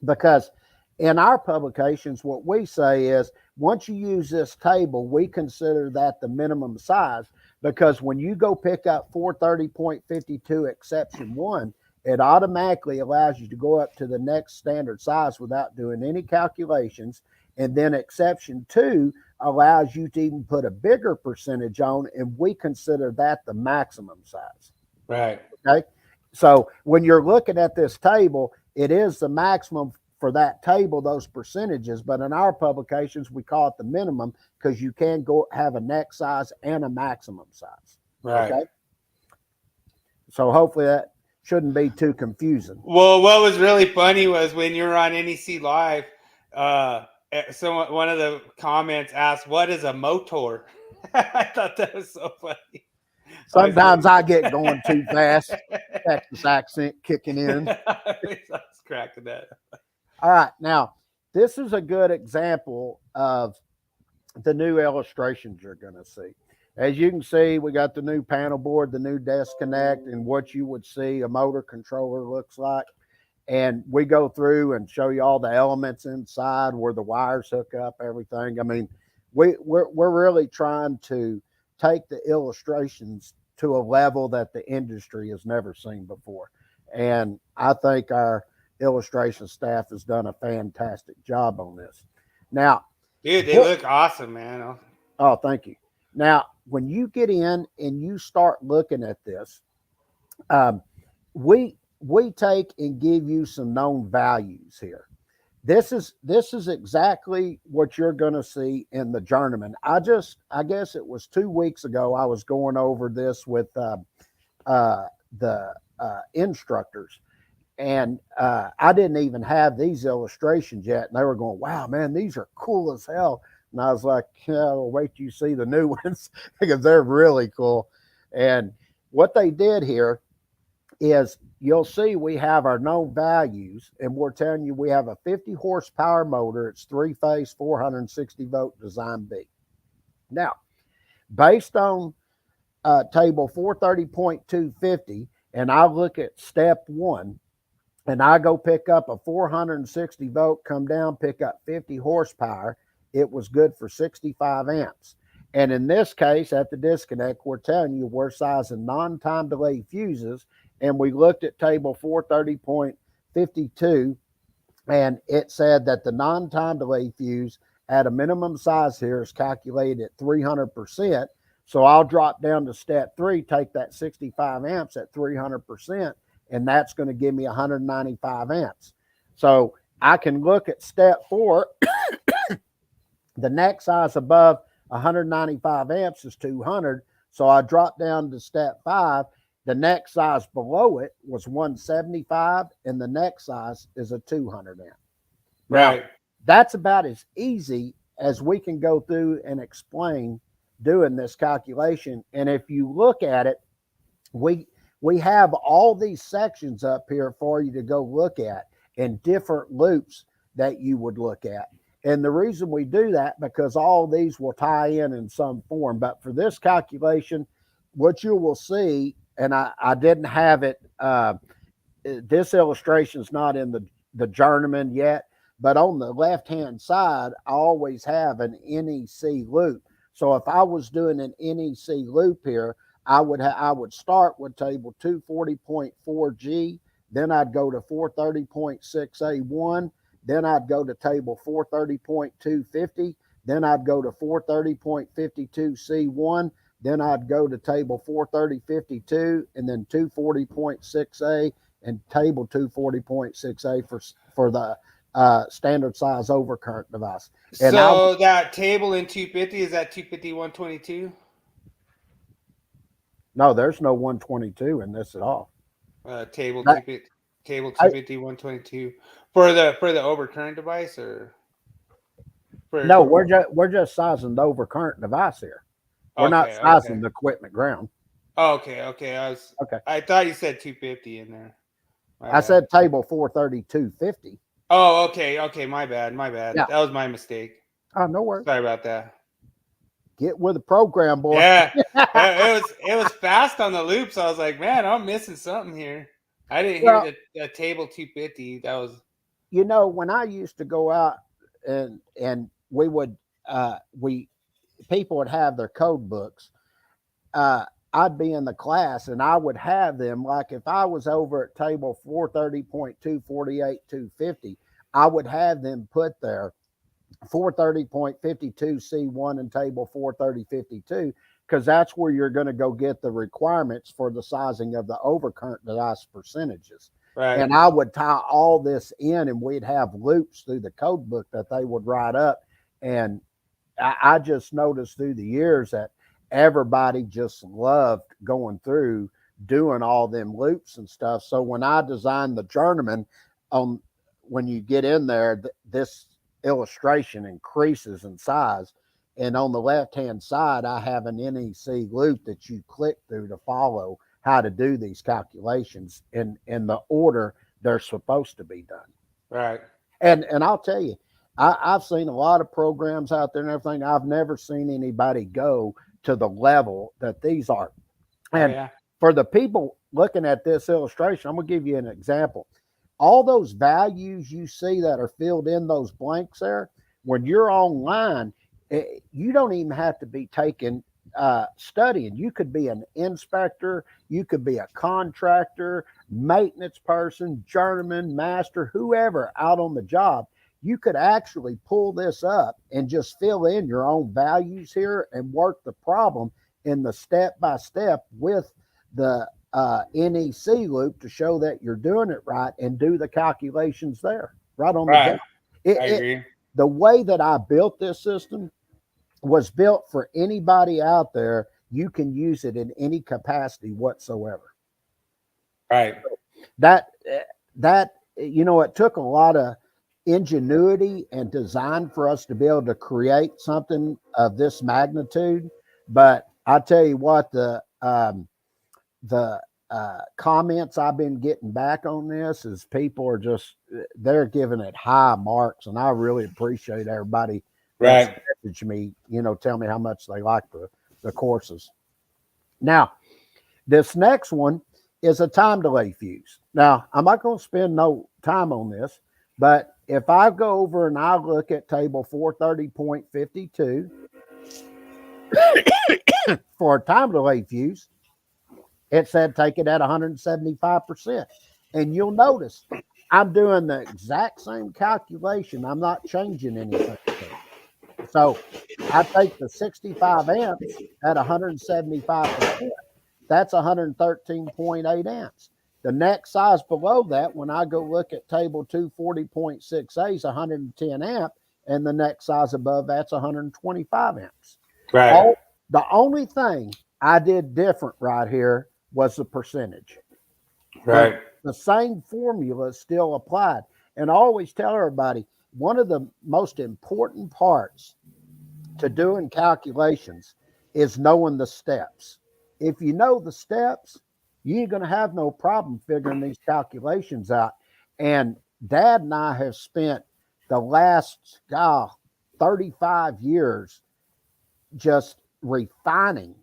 Because in our publications, what we say is once you use this table, we consider that the minimum size, because when you go pick up 430.52 exception 1, it automatically allows you to go up to the next standard size without doing any calculations. And then exception 2 allows you to even put a bigger percentage on, and we consider that the maximum size. Right. Okay. So when you're looking at this table, it is the maximum for that table, those percentages. But in our publications, we call it the minimum, because you can go have a next size and a maximum size. Right. Okay. So hopefully that shouldn't be too confusing. Well, what was really funny was when you were on NEC Live, one of the comments asked, "What is a motor?" I thought that was so funny. Sometimes I get going too fast. Texas accent kicking in. I was cracking that. All right. Now, this is a good example of the new illustrations you're going to see. As you can see, we got the new panel board, the new disconnect, and what you would see a motor controller looks like. And we go through and show you all the elements inside, where the wires hook up, everything. I mean, we're really trying to take the illustrations to a level that the industry has never seen before. And I think our illustration staff has done a fantastic job on this. Now, dude, they look awesome, man. Oh, thank you. Now, when you get in and you start looking at this, we take and give you some known values here. This is exactly what you're going to see in the journeyman. I guess it was 2 weeks ago, I was going over this with the instructors, and I didn't even have these illustrations yet, and they were going, "Wow, man, these are cool as hell." And I was like, "Yeah, well, wait till you see the new ones, because they're really cool." And what they did here is, you'll see we have our known values, and we're telling you we have a 50 horsepower motor. It's 3-phase, 460 volt design B. Now, based on table 430.250, and I look at step 1, and I go pick up a 460 volt, come down, pick up 50 horsepower, it was good for 65 amps. And in this case, at the disconnect, we're telling you we're sizing non-time delay fuses. And we looked at table 430.52, and it said that the non-time delay fuse at a minimum size here is calculated at 300%. So I'll drop down to step 3, take that 65 amps at 300%, and that's going to give me 195 amps. So I can look at step 4. The next size above 195 amps is 200. So I drop down to step 5. The next size below it was 175, and the next size is a 200 amp. Right. Now, that's about as easy as we can go through and explain doing this calculation. And if you look at it, we have all these sections up here for you to go look at and different loops that you would look at. And the reason we do that, because all these will tie in some form. But for this calculation, what you will see, and I didn't have it, this illustration is not in the journeyman yet, but on the left-hand side, I always have an NEC loop. So if I was doing an NEC loop here, I would start with table 240.4G, then I'd go to 430.6A1, then I'd go to table 430.250, then I'd go to 430.52C1, then I'd go to table 430.52, and then 240.6A and table 240.6A for the standard size overcurrent device. And so that table in 250, is that 250-122? No, there's no 122 in this at all. Table 250-122 for the overcurrent device, or no? We're just sizing the overcurrent device here. We're not sizing the equipment ground. Okay. I thought you said 250 in there. I said table 432.50. Oh, okay. My bad. Yeah. That was my mistake. Oh, no worries. Sorry about that. Get with the program, boy. Yeah, it was fast on the loops. I was like, man, I'm missing something here. I didn't hear the table 250. That was, when I used to go out and we would people would have their code books. I'd be in the class and I would have them, like if I was over at table 430.248.250, I would have them put there 430.52C1 and table 430.52, because that's where you're going to go get the requirements for the sizing of the overcurrent device percentages. right. And I would tie all this in, and we'd have loops through the code book that they would write up. And I just noticed through the years that everybody just loved going through doing all them loops and stuff. So when I designed the journeyman, when you get in there, this illustration increases in size. And on the left-hand side, I have an NEC loop that you click through to follow how to do these calculations in the order they're supposed to be done. Right. And I'll tell you, I've seen a lot of programs out there and everything. I've never seen anybody go to the level that these are. And for the people looking at this illustration, I'm going to give you an example. All those values you see that are filled in those blanks there, when you're online, you don't even have to be studying. You could be an inspector, you could be a contractor, maintenance person, journeyman, master, whoever out on the job. You could actually pull this up and just fill in your own values here and work the problem in the step-by-step with the NEC loop to show that you're doing it right and do the calculations there right on the job. I agree. The way that I built this system was built for anybody out there. You can use it in any capacity whatsoever. Right. That it took a lot of ingenuity and design for us to be able to create something of this magnitude. But I tell you what, the comments I've been getting back on this is people are they're giving it high marks, and I really appreciate everybody that's messaged me, tell me how much they like the courses. Now, this next one is a time delay fuse. Now, I'm not going to spend no time on this, but if I go over and I look at table 430.52 for a time delay fuse, it said take it at 175%. And you'll notice I'm doing the exact same calculation. I'm not changing anything. So I take the 65 amps at 175%. That's 113.8 amps. The next size below that, when I go look at table 240.6A, is 110 amp, and the next size above that's 125 amps. Right. The only thing I did different right here was the percentage. Right. But the same formula still applied. And I always tell everybody, one of the most important parts to doing calculations is knowing the steps. If you know the steps, you ain't going to have no problem figuring these calculations out. And Dad and I have spent the last 35 years just refining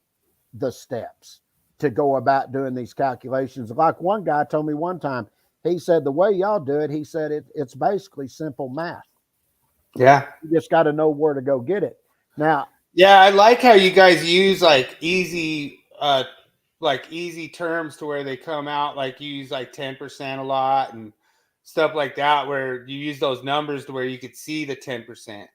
the steps to go about doing these calculations. Like one guy told me one time, he said, the way y'all do it, he said, it's basically simple math. Yeah. You just got to know where to go get it. Now, yeah, I like how you guys use like easy terms to where they come out, like you use like 10% a lot and stuff like that, where you use those numbers to where you could see the 10%,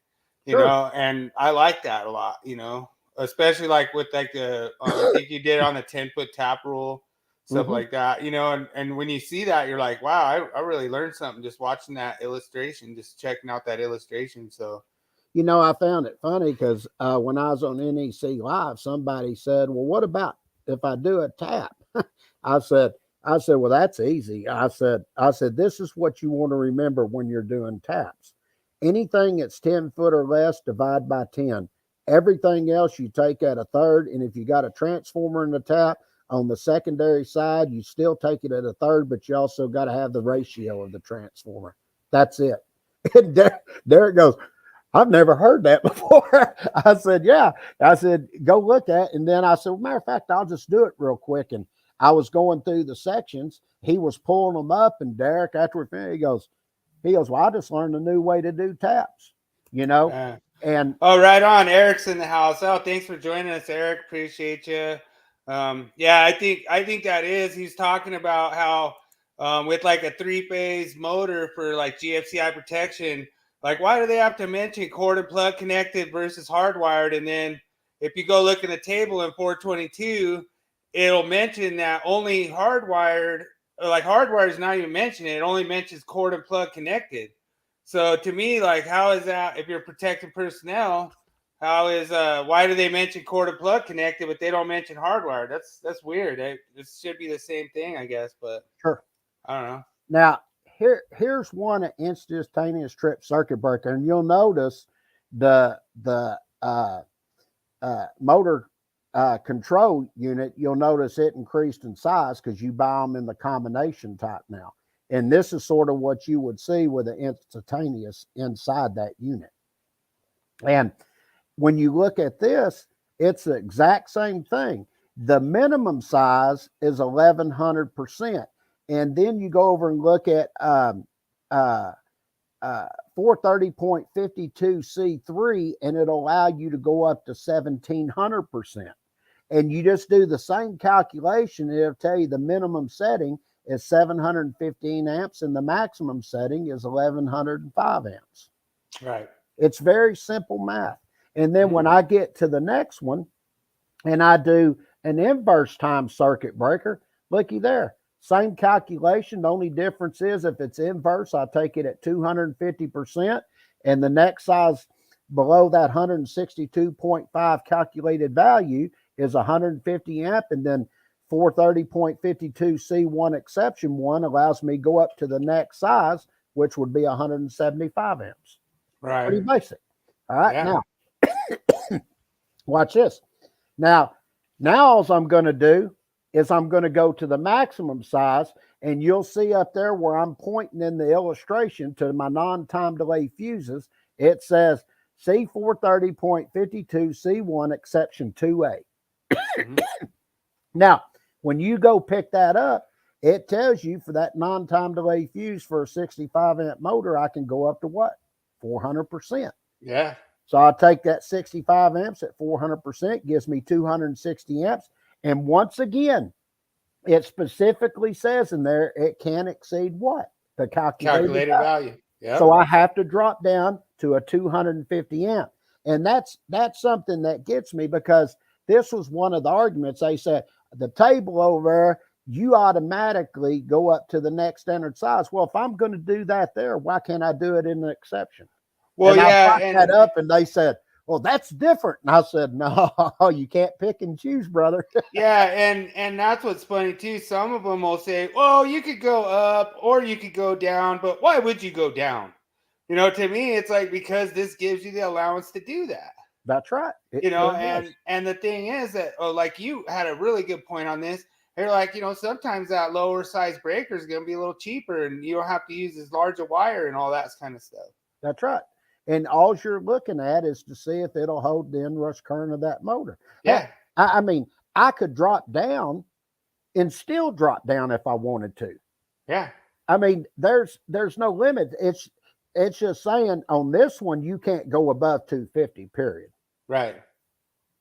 you sure. know, and I like that a lot, you know, especially like with like I think you did on the 10-foot tap rule, stuff Mm-hmm. like that, you know, and when you see that, you're like, wow, I really learned something just watching that illustration, just checking out that illustration. So, You know, I found it funny because when I was on NEC Live, somebody said, well, what about if I do a tap? I said, well, that's easy. I said, this is what you want to remember when you're doing taps. Anything that's 10 foot or less, divide by 10. Everything else you take at a third. And if you got a transformer in the tap on the secondary side, you still take it at a third, but you also got to have the ratio of the transformer. That's it. And there it goes. I've never heard that before. I said, yeah. I said, go look at it. And then I said, well, matter of fact, I'll just do it real quick. And I was going through the sections. He was pulling them up. And Derek, after we finished, he goes, well, I just learned a new way to do taps, you know? And oh, right on. Eric's in the house. Oh, thanks for joining us, Eric. Appreciate you. Yeah, I think that is. He's talking about how with like a 3-phase motor for like GFCI protection, like why do they have to mention cord and plug connected versus hardwired? And then if you go look in the table in 422, it'll mention that only hardwired, or like hardwired is not even mentioned. It only mentions cord and plug connected. So to me, like, how is that if you're protecting personnel? How is why do they mention cord and plug connected, but they don't mention hardwire? That's weird. This should be the same thing, I guess, but sure. I don't know. Now, here's one instantaneous trip circuit breaker, and you'll notice the motor control unit. You'll notice it increased in size because you buy them in the combination type now. And this is sort of what you would see with the instantaneous inside that unit. And when you look at this, it's the exact same thing. The minimum size is 1100%. And then you go over and look at 430.52C3, and it'll allow you to go up to 1700%. And you just do the same calculation, and it'll tell you the minimum setting is 715 amps, and the maximum setting is 1105 amps. Right. It's very simple math. And then when I get to the next one, and I do an inverse time circuit breaker, looky there. Same calculation. The only difference is if it's inverse, I take it at 250%. And the next size below that 162.5 calculated value is 150 amp. And then 430.52C1 exception 1 allows me to go up to the next size, which would be 175 amps. Right. Pretty basic. All right. Yeah. Now, watch this. Now all I'm going to do is I'm going to go to the maximum size, and you'll see up there where I'm pointing in the illustration to my non-time delay fuses, it says C430.52C1 exception 2A. Mm-hmm. Now, when you go pick that up, it tells you for that non-time delay fuse for a 65 amp motor, I can go up to what? 400%. Yeah. So I'll take that 65 amps at 400%, gives me 260 amps. And once again, it specifically says in there, it can't exceed what? The calculated value. Yep. So I have to drop down to a 250 amp. And that's something that gets me, because this was one of the arguments. They said, the table over there, you automatically go up to the next standard size. Well, if I'm going to do that there, why can't I do it in the exception? Well, and yeah. I brought that up, and they said, well, that's different. And I said, no, you can't pick and choose, brother. Yeah, and that's what's funny too. Some of them will say, well, you could go up or you could go down, but why would you go down? You know, to me, it's like, because this gives you the allowance to do that. That's right. You know, and the thing is that, like you had a really good point on this. You're like, sometimes that lower size breaker is going to be a little cheaper, and you don't have to use as large a wire and all that kind of stuff. That's right. And all you're looking at is to see if it'll hold the inrush current of that motor. Yeah. I mean, I could drop down and still drop down if I wanted to. Yeah. I mean, there's no limit. It's just saying on this one, you can't go above 250, period. Right.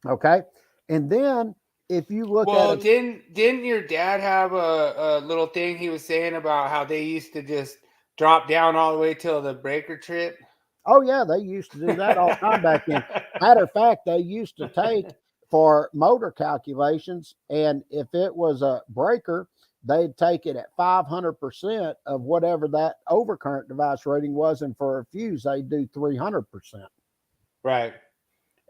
Okay. And then if you look at it. Didn't your dad have a little thing he was saying about how they used to just drop down all the way till the breaker trip? Oh, yeah. They used to do that all the time back then. Matter of fact, they used to take for motor calculations, and if it was a breaker, they'd take it at 500% of whatever that overcurrent device rating was, and for a fuse, they'd do 300%. Right.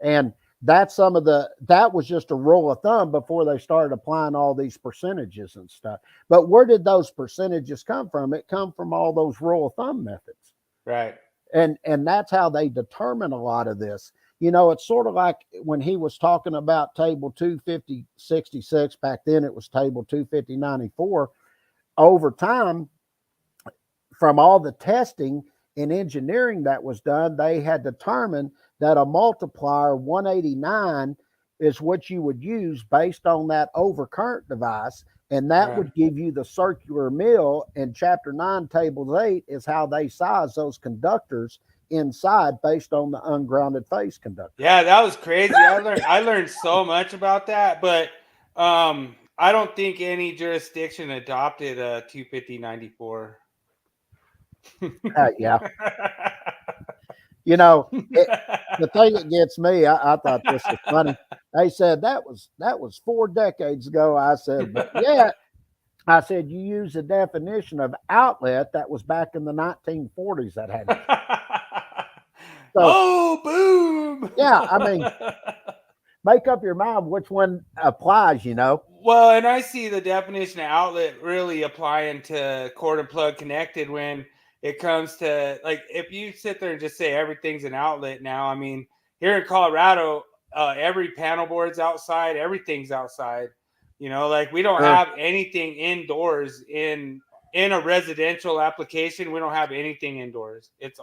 And that's that was just a rule of thumb before they started applying all these percentages and stuff. But where did those percentages come from? It come from all those rule of thumb methods. Right. And that's how they determine a lot of this. It's sort of like when he was talking about table 250-66, back then it was table 250-94. Over time, from all the testing and engineering that was done, they had determined that a multiplier 189 is what you would use based on that overcurrent device, and that would give you the circular mill. And chapter 9, table 8 is how they size those conductors inside based on the ungrounded phase conductor. Yeah, that was crazy. I learned so much about that, but I don't think any jurisdiction adopted a 250-94. Yeah. The thing that gets me, I thought this was funny. They said that was 4 decades ago. I said, but yeah, I said, you use the definition of outlet that was back in the 1940s that had. So, boom. Yeah, I mean, make up your mind which one applies, Well, and I see the definition of outlet really applying to cord and plug connected when it comes to, like, if you sit there and just say everything's an outlet now. I mean, here in Colorado, every panel board's outside, everything's outside. Like we don't have anything indoors in a residential application. We don't have anything indoors. It's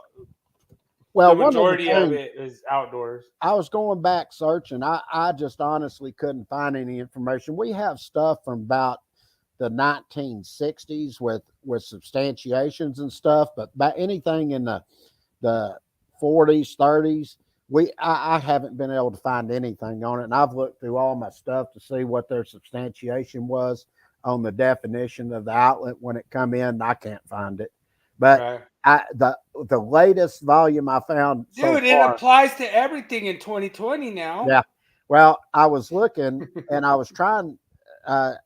the majority of it is outdoors. I was going back searching. I just honestly couldn't find any information. We have stuff from about the 1960s with substantiations and stuff, but by anything in the 40s, 30s, I haven't been able to find anything on it. And I've looked through all my stuff to see what their substantiation was on the definition of the outlet when it come in. And I can't find it, but the latest volume I found, dude, it applies to everything in 2020 now. Yeah. Well, I was looking and I was trying to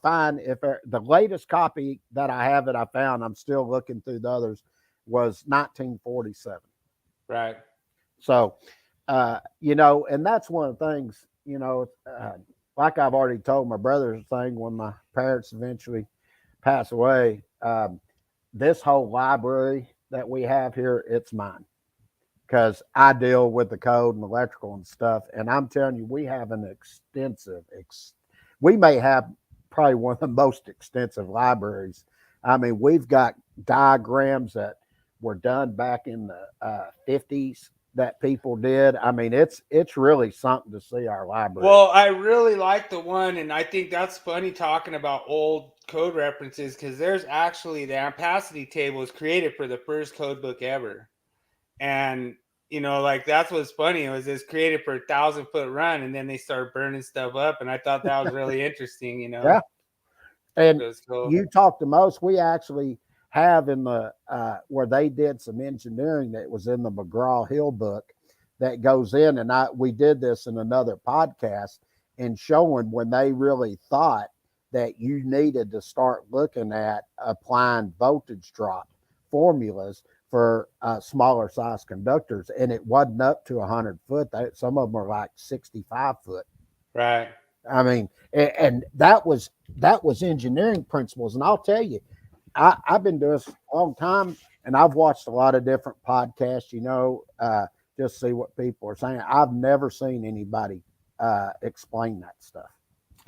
find if the latest copy that I have that I found, I'm still looking through the others, was 1947. Right. So, and that's one of the things, like I've already told my brother's thing when my parents eventually pass away, this whole library that we have here, it's mine. Because I deal with the code and electrical and stuff. And I'm telling you, we have an extensive, we may have probably one of the most extensive libraries. I mean, we've got diagrams that were done back in the 50s that people did. I mean, it's really something to see our library. Well, I really like the one, and I think that's funny talking about old code references, because there's actually the ampacity table was created for the first code book ever. And like that's what's funny. It's created for 1,000-foot run, and then they started burning stuff up. And I thought that was really interesting, Yeah. And cool. You talk to most, we actually have in the where they did some engineering that was in the McGraw-Hill book that goes in, and we did this in another podcast and showing when they really thought that you needed to start looking at applying voltage drop formulas for smaller size conductors, and it wasn't up to 100 foot. Some of them are like 65 foot. Right. I mean, and that was engineering principles. And I'll tell you, I've been doing this a long time, and I've watched a lot of different podcasts. just see what people are saying. I've never seen anybody explain that stuff.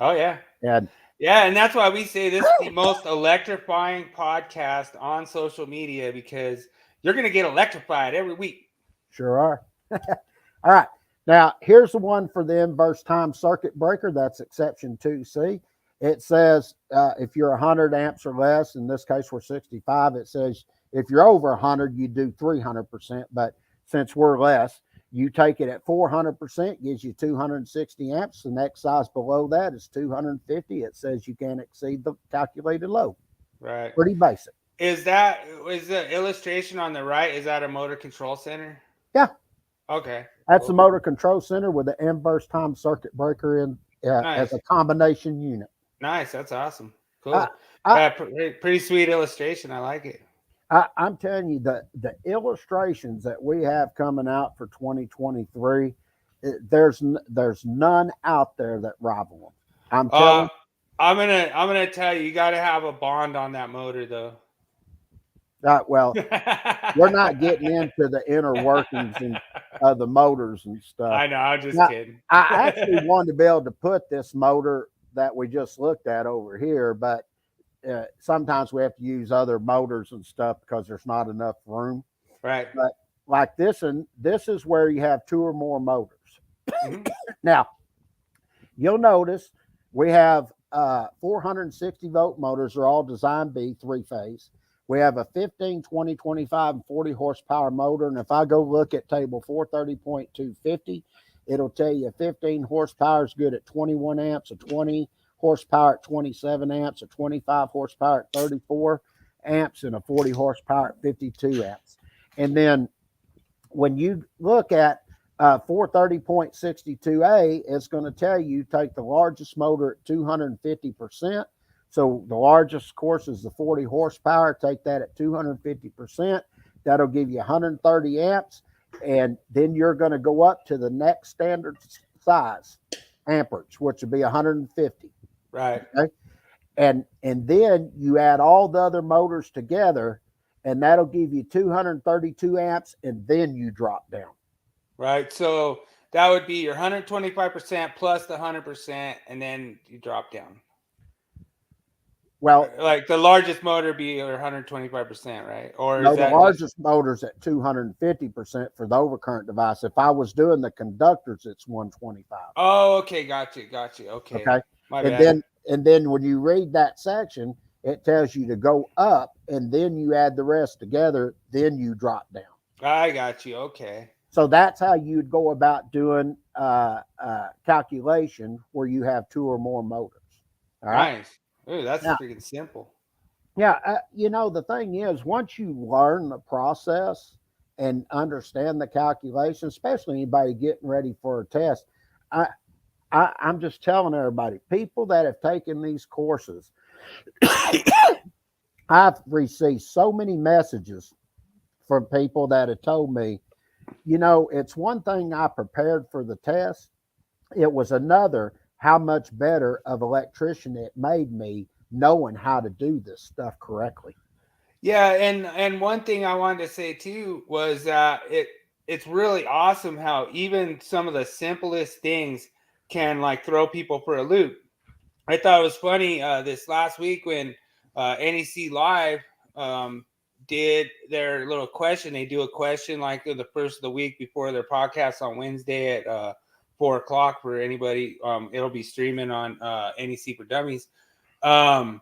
Oh yeah. And Yeah, and that's why we say this is the most electrifying podcast on social media, because you're going to get electrified every week. sure are. All right. Now, here's the one for the inverse time circuit breaker. That's exception 2C. It says if you're 100 amps or less, in this case we're 65, it says if you're over 100, you do 300%. But since we're less, you take it at 400%, gives you 260 amps. The next size below that is 250. It says you can't exceed the calculated load. Right. Pretty basic. Is the illustration on the right, is that a motor control center? Yeah. Okay. That's the motor control center with the inverse time circuit breaker in Nice. as a combination unit. Nice. That's awesome. Cool. I- Pretty sweet illustration. I like it. I'm telling you, the illustrations that we have coming out for 2023, there's none out there that rival them. I'm telling. I'm gonna tell you got to have a bond on that motor, though. Well, we're not getting into the inner workings of the motors and stuff. I know. I'm just kidding. I actually wanted to be able to put this motor that we just looked at over here, but sometimes we have to use other motors and stuff because there's not enough room. Right. But like this, and this is where you have 2 or more motors. Mm-hmm. Now, you'll notice we have 460 volt motors. They're all design B, 3-phase. We have a 15, 20, 25, and 40 horsepower motor. And if I go look at table 430.250, it'll tell you 15 horsepower is good at 21 amps, a 20 horsepower at 27 amps, a 25 horsepower at 34 amps, and a 40 horsepower at 52 amps. And then when you look at 430.62A, it's going to tell you take the largest motor at 250%. So the largest, of course, is the 40 horsepower. Take that at 250%. That'll give you 130 amps. And then you're going to go up to the next standard size, amperage, which would be 150. Right. Okay? And then you add all the other motors together, and that'll give you 232 amps, and then you drop down. Right. So that would be your 125% plus the 100%, and then you drop down. Well, like the largest motor be your 125%, right? Or no, is that the largest motor's at 250% for the overcurrent device. If I was doing the conductors, it's 125. Oh, okay, got you. Okay. My bad. And then when you read that section, it tells you to go up, and then you add the rest together, then you drop down. I got you. Okay. So that's how you'd go about doing calculation where you have 2 or more motors. All right. Nice. Ooh, that's freaking simple. Yeah. The thing is, once you learn the process and understand the calculation, especially anybody getting ready for a test, I'm just telling everybody, people that have taken these courses, I've received so many messages from people that have told me, it's one thing I prepared for the test. It was another how much better of electrician it made me knowing how to do this stuff correctly. Yeah, and one thing I wanted to say too was it's really awesome how even some of the simplest things can like throw people for a loop. I thought it was funny this last week when NEC Live did their little question. They do a question like the first of the week before their podcast on Wednesday at 4:00 for anybody. It'll be streaming on NEC for Dummies. The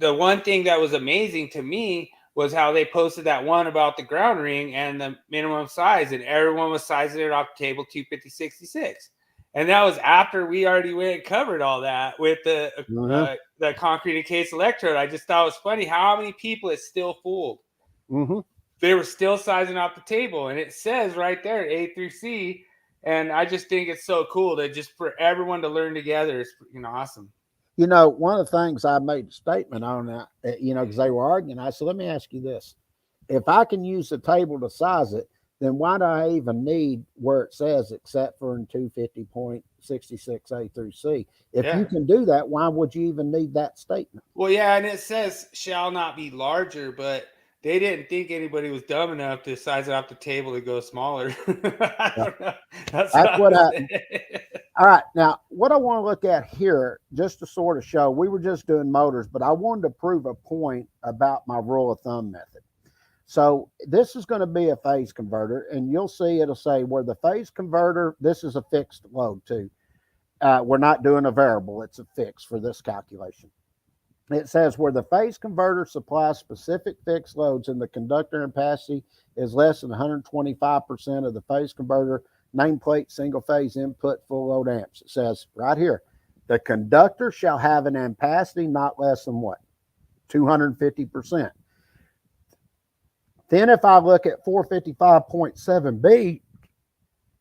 one thing that was amazing to me was how they posted that one about the ground ring and the minimum size, and everyone was sizing it off the table 250/66. And that was after we already went and covered all that with the concrete encased electrode. I just thought it was funny how many people it still fooled. Mm-hmm. They were still sizing off the table, and it says right there A through C. And I just think it's so cool that just for everyone to learn together is awesome. One of the things I made a statement on that, because they were arguing, I said, let me ask you this. If I can use the table to size it, then why do I even need where it says except for in 250.66A through C? If you can do that, why would you even need that statement? Well, yeah, and it says shall not be larger, but they didn't think anybody was dumb enough to size it off the table to go smaller. I don't know. That's what I happened. say. All right. Now, what I want to look at here, just to sort of show, we were just doing motors, but I wanted to prove a point about my rule of thumb method. So this is going to be a phase converter, and you'll see it'll say where the phase converter, this is a fixed load too. We're not doing a variable, it's a fix for this calculation. It says where the phase converter supplies specific fixed loads and the conductor ampacity is less than 125% of the phase converter nameplate single phase input full load amps. It says right here, the conductor shall have an ampacity not less than what? 250%. Then if I look at 455.7b,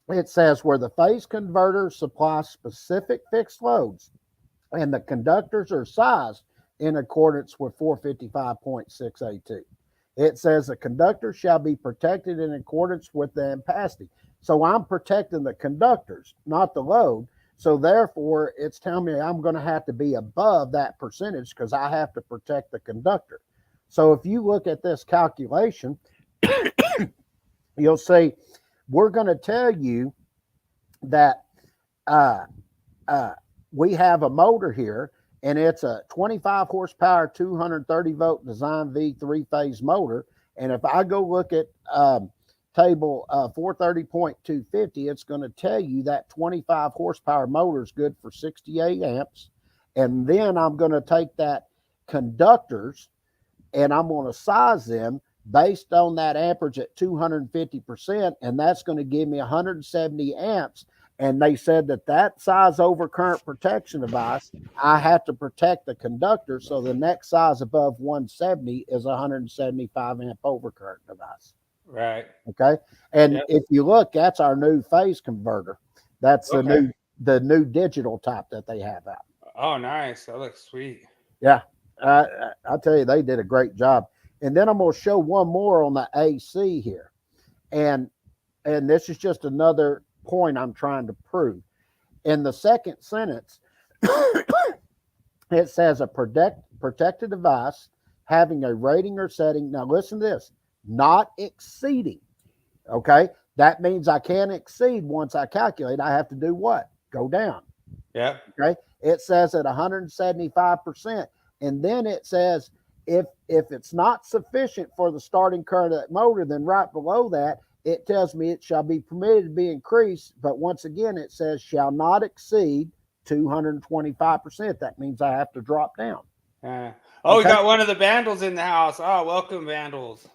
it says where the phase converter supplies specific fixed loads and the conductors are sized in accordance with 455.6a2. It says the conductor shall be protected in accordance with the ampacity. So I'm protecting the conductors, not the load. So therefore, it's telling me I'm going to have to be above that percentage because I have to protect the conductor. So if you look at this calculation, you'll see we're going to tell you that we have a motor here, and it's a 25 horsepower, 230 volt design V 3-phase motor. And if I go look at table 430.250, it's going to tell you that 25 horsepower motor is good for 68 amps. And then I'm going to take that conductors and I'm going to size them based on that amperage at 250%, and that's going to give me 170 amps. And they said that size overcurrent protection device, I have to protect the conductor, so the next size above 170 is a 175 amp overcurrent device. Right. Okay. And if you look, that's our new phase converter. That's the new digital type that they have out. Oh, nice. That looks sweet. Yeah. I'll tell you, they did a great job. And then I'm going to show one more on the AC here. And this is just another point I'm trying to prove. In the second sentence, it says a protected device having a rating or setting. Now listen to this, not exceeding. Okay. That means I can't exceed once I calculate. I have to do what? Go down. Yeah. Okay. It says at 175%. And then it says, if it's not sufficient for the starting current of that motor, then right below that, it tells me it shall be permitted to be increased. But once again, it says shall not exceed 225%. That means I have to drop down. We Okay? got one of the vandals in the house. Oh, welcome, vandals.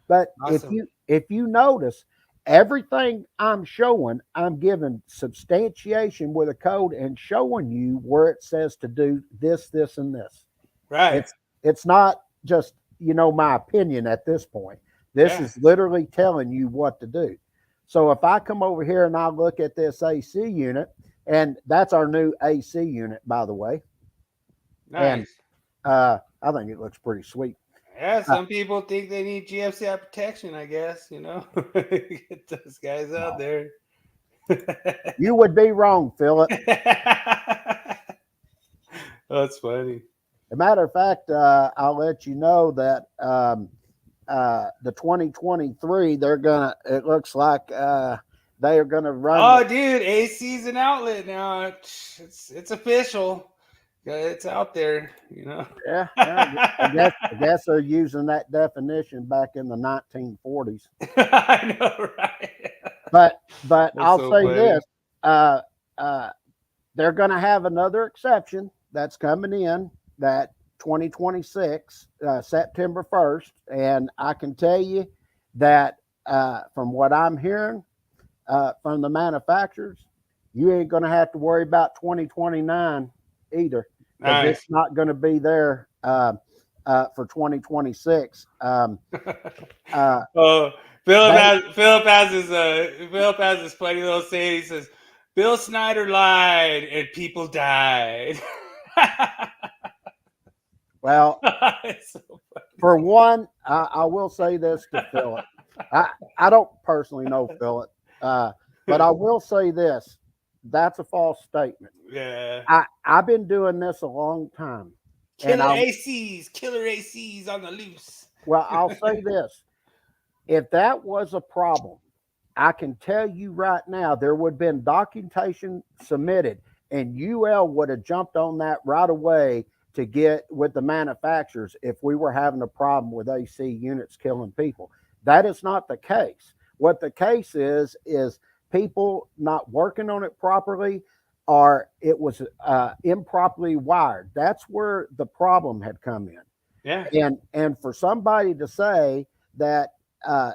But awesome. if you notice, everything I'm showing, I'm giving substantiation with a code and showing you where it says to do this, this, and this. Right. It's not just, my opinion at this point. This is literally telling you what to do. So if I come over here and I look at this AC unit, and that's our new AC unit, by the way. Nice. And I think it looks pretty sweet. Yeah, some people think they need GFCI protection, I guess, Get those guys out there. You would be wrong, Philip. That's funny. As a matter of fact, I'll let you know that the 2023, it looks like they are gonna run. Oh, dude, AC's an outlet now. It's official. It's out there, Yeah, I guess they're using that definition back in the 1940s. I know, right? But I'll say this: they're going to have another exception that's coming in that 2026, September 1st, and I can tell you that from what I'm hearing from the manufacturers, you ain't going to have to worry about 2029 either. Nice. It's not going to be there for 2026. Philip has this funny little saying. He says, "Bill Snyder lied and people died." Well, so for one, I will say this to Philip. I don't personally know Philip, but I will say this. That's a false statement. Yeah. I've been doing this a long time. Killer ACs on the loose. Well, I'll say this. If that was a problem, I can tell you right now, there would have been documentation submitted, and UL would have jumped on that right away to get with the manufacturers if we were having a problem with AC units killing people. That is not the case. What the case is people not working on it properly, or it was improperly wired. That's where the problem had come in. Yeah. And for somebody to say that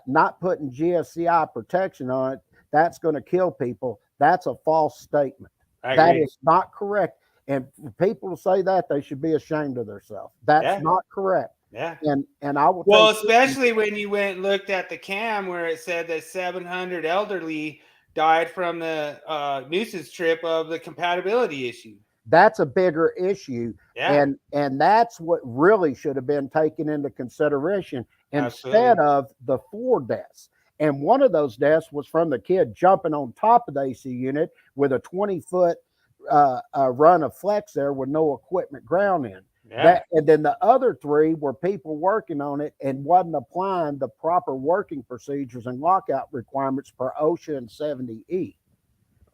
not putting GFCI protection on it, that's going to kill people, that's a false statement. That is not correct. And for people to say that, they should be ashamed of themselves. That's not correct. Yeah. And I will. Well, especially when you went and looked at the cam where it said that 700 elderly died from the nuisance trip of the compatibility issue. That's a bigger issue. Yeah. And that's what really should have been taken into consideration instead of the 4 deaths. And one of those deaths was from the kid jumping on top of the AC unit with a 20-foot run of flex there with no equipment ground in. Yeah. And then the other 3 were people working on it and wasn't applying the proper working procedures and lockout requirements per OSHA and 70E.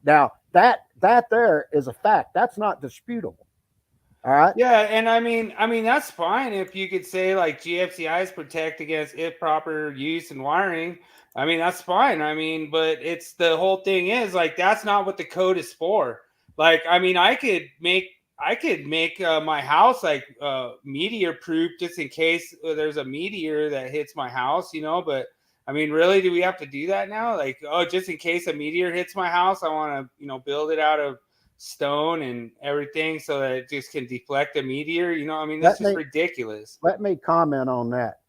Now, that there is a fact. That's not disputable. All right. Yeah, and I mean that's fine if you could say like GFCIs protect against improper use and wiring. I mean that's fine. I mean, but it's the whole thing is like that's not what the code is for. Like, I mean, I could make my house like meteor proof just in case there's a meteor that hits my house, you know. But I mean, really, do we have to do that now? Like, oh, just in case a meteor hits my house, I want to, build it out of stone and everything so that it just can deflect a meteor. You know, I mean, that's just ridiculous. Let me comment on that,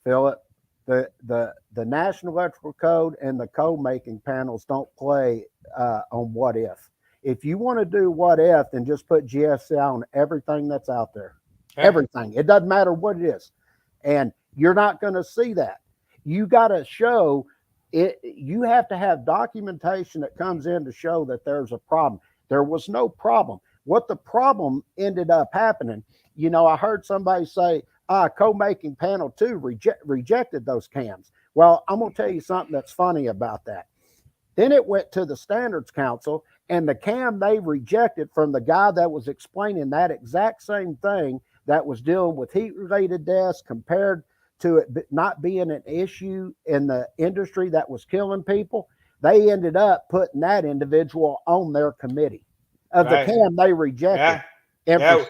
Philip. The National Electrical Code and the code making panels don't play on what if. If you want to do what if, then just put GFCI on everything that's out there. Okay. Everything. It doesn't matter what it is. And you're not going to see that. You got to show it. You have to have documentation that comes in to show that there's a problem. There was no problem. What the problem ended up happening, I heard somebody say, co-making panel 2 rejected those cams. Well, I'm going to tell you something that's funny about that. Then it went to the Standards Council, and the cam they rejected from the guy that was explaining that exact same thing that was dealing with heat-related deaths compared to it not being an issue in the industry that was killing people, they ended up putting that individual on their committee of the cam they rejected. Yeah.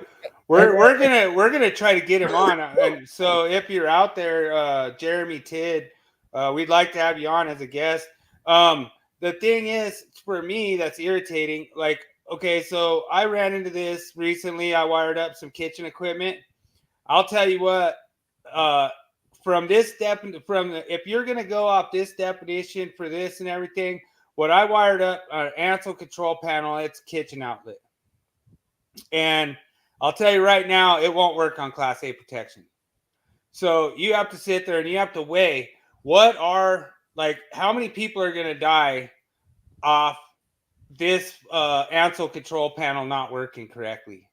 We're gonna try to get him on. And so if you're out there, Jeremy Tidd, we'd like to have you on as a guest. The thing is, for me, that's irritating. Like, okay, so I ran into this recently. I wired up some kitchen equipment. I'll tell you what. If you're gonna go off this definition for this and everything, what I wired up an Ansel control panel, it's kitchen outlet, and I'll tell you right now, it won't work on Class A protection. So you have to sit there and you have to weigh how many people are gonna die off this Ansel control panel not working correctly.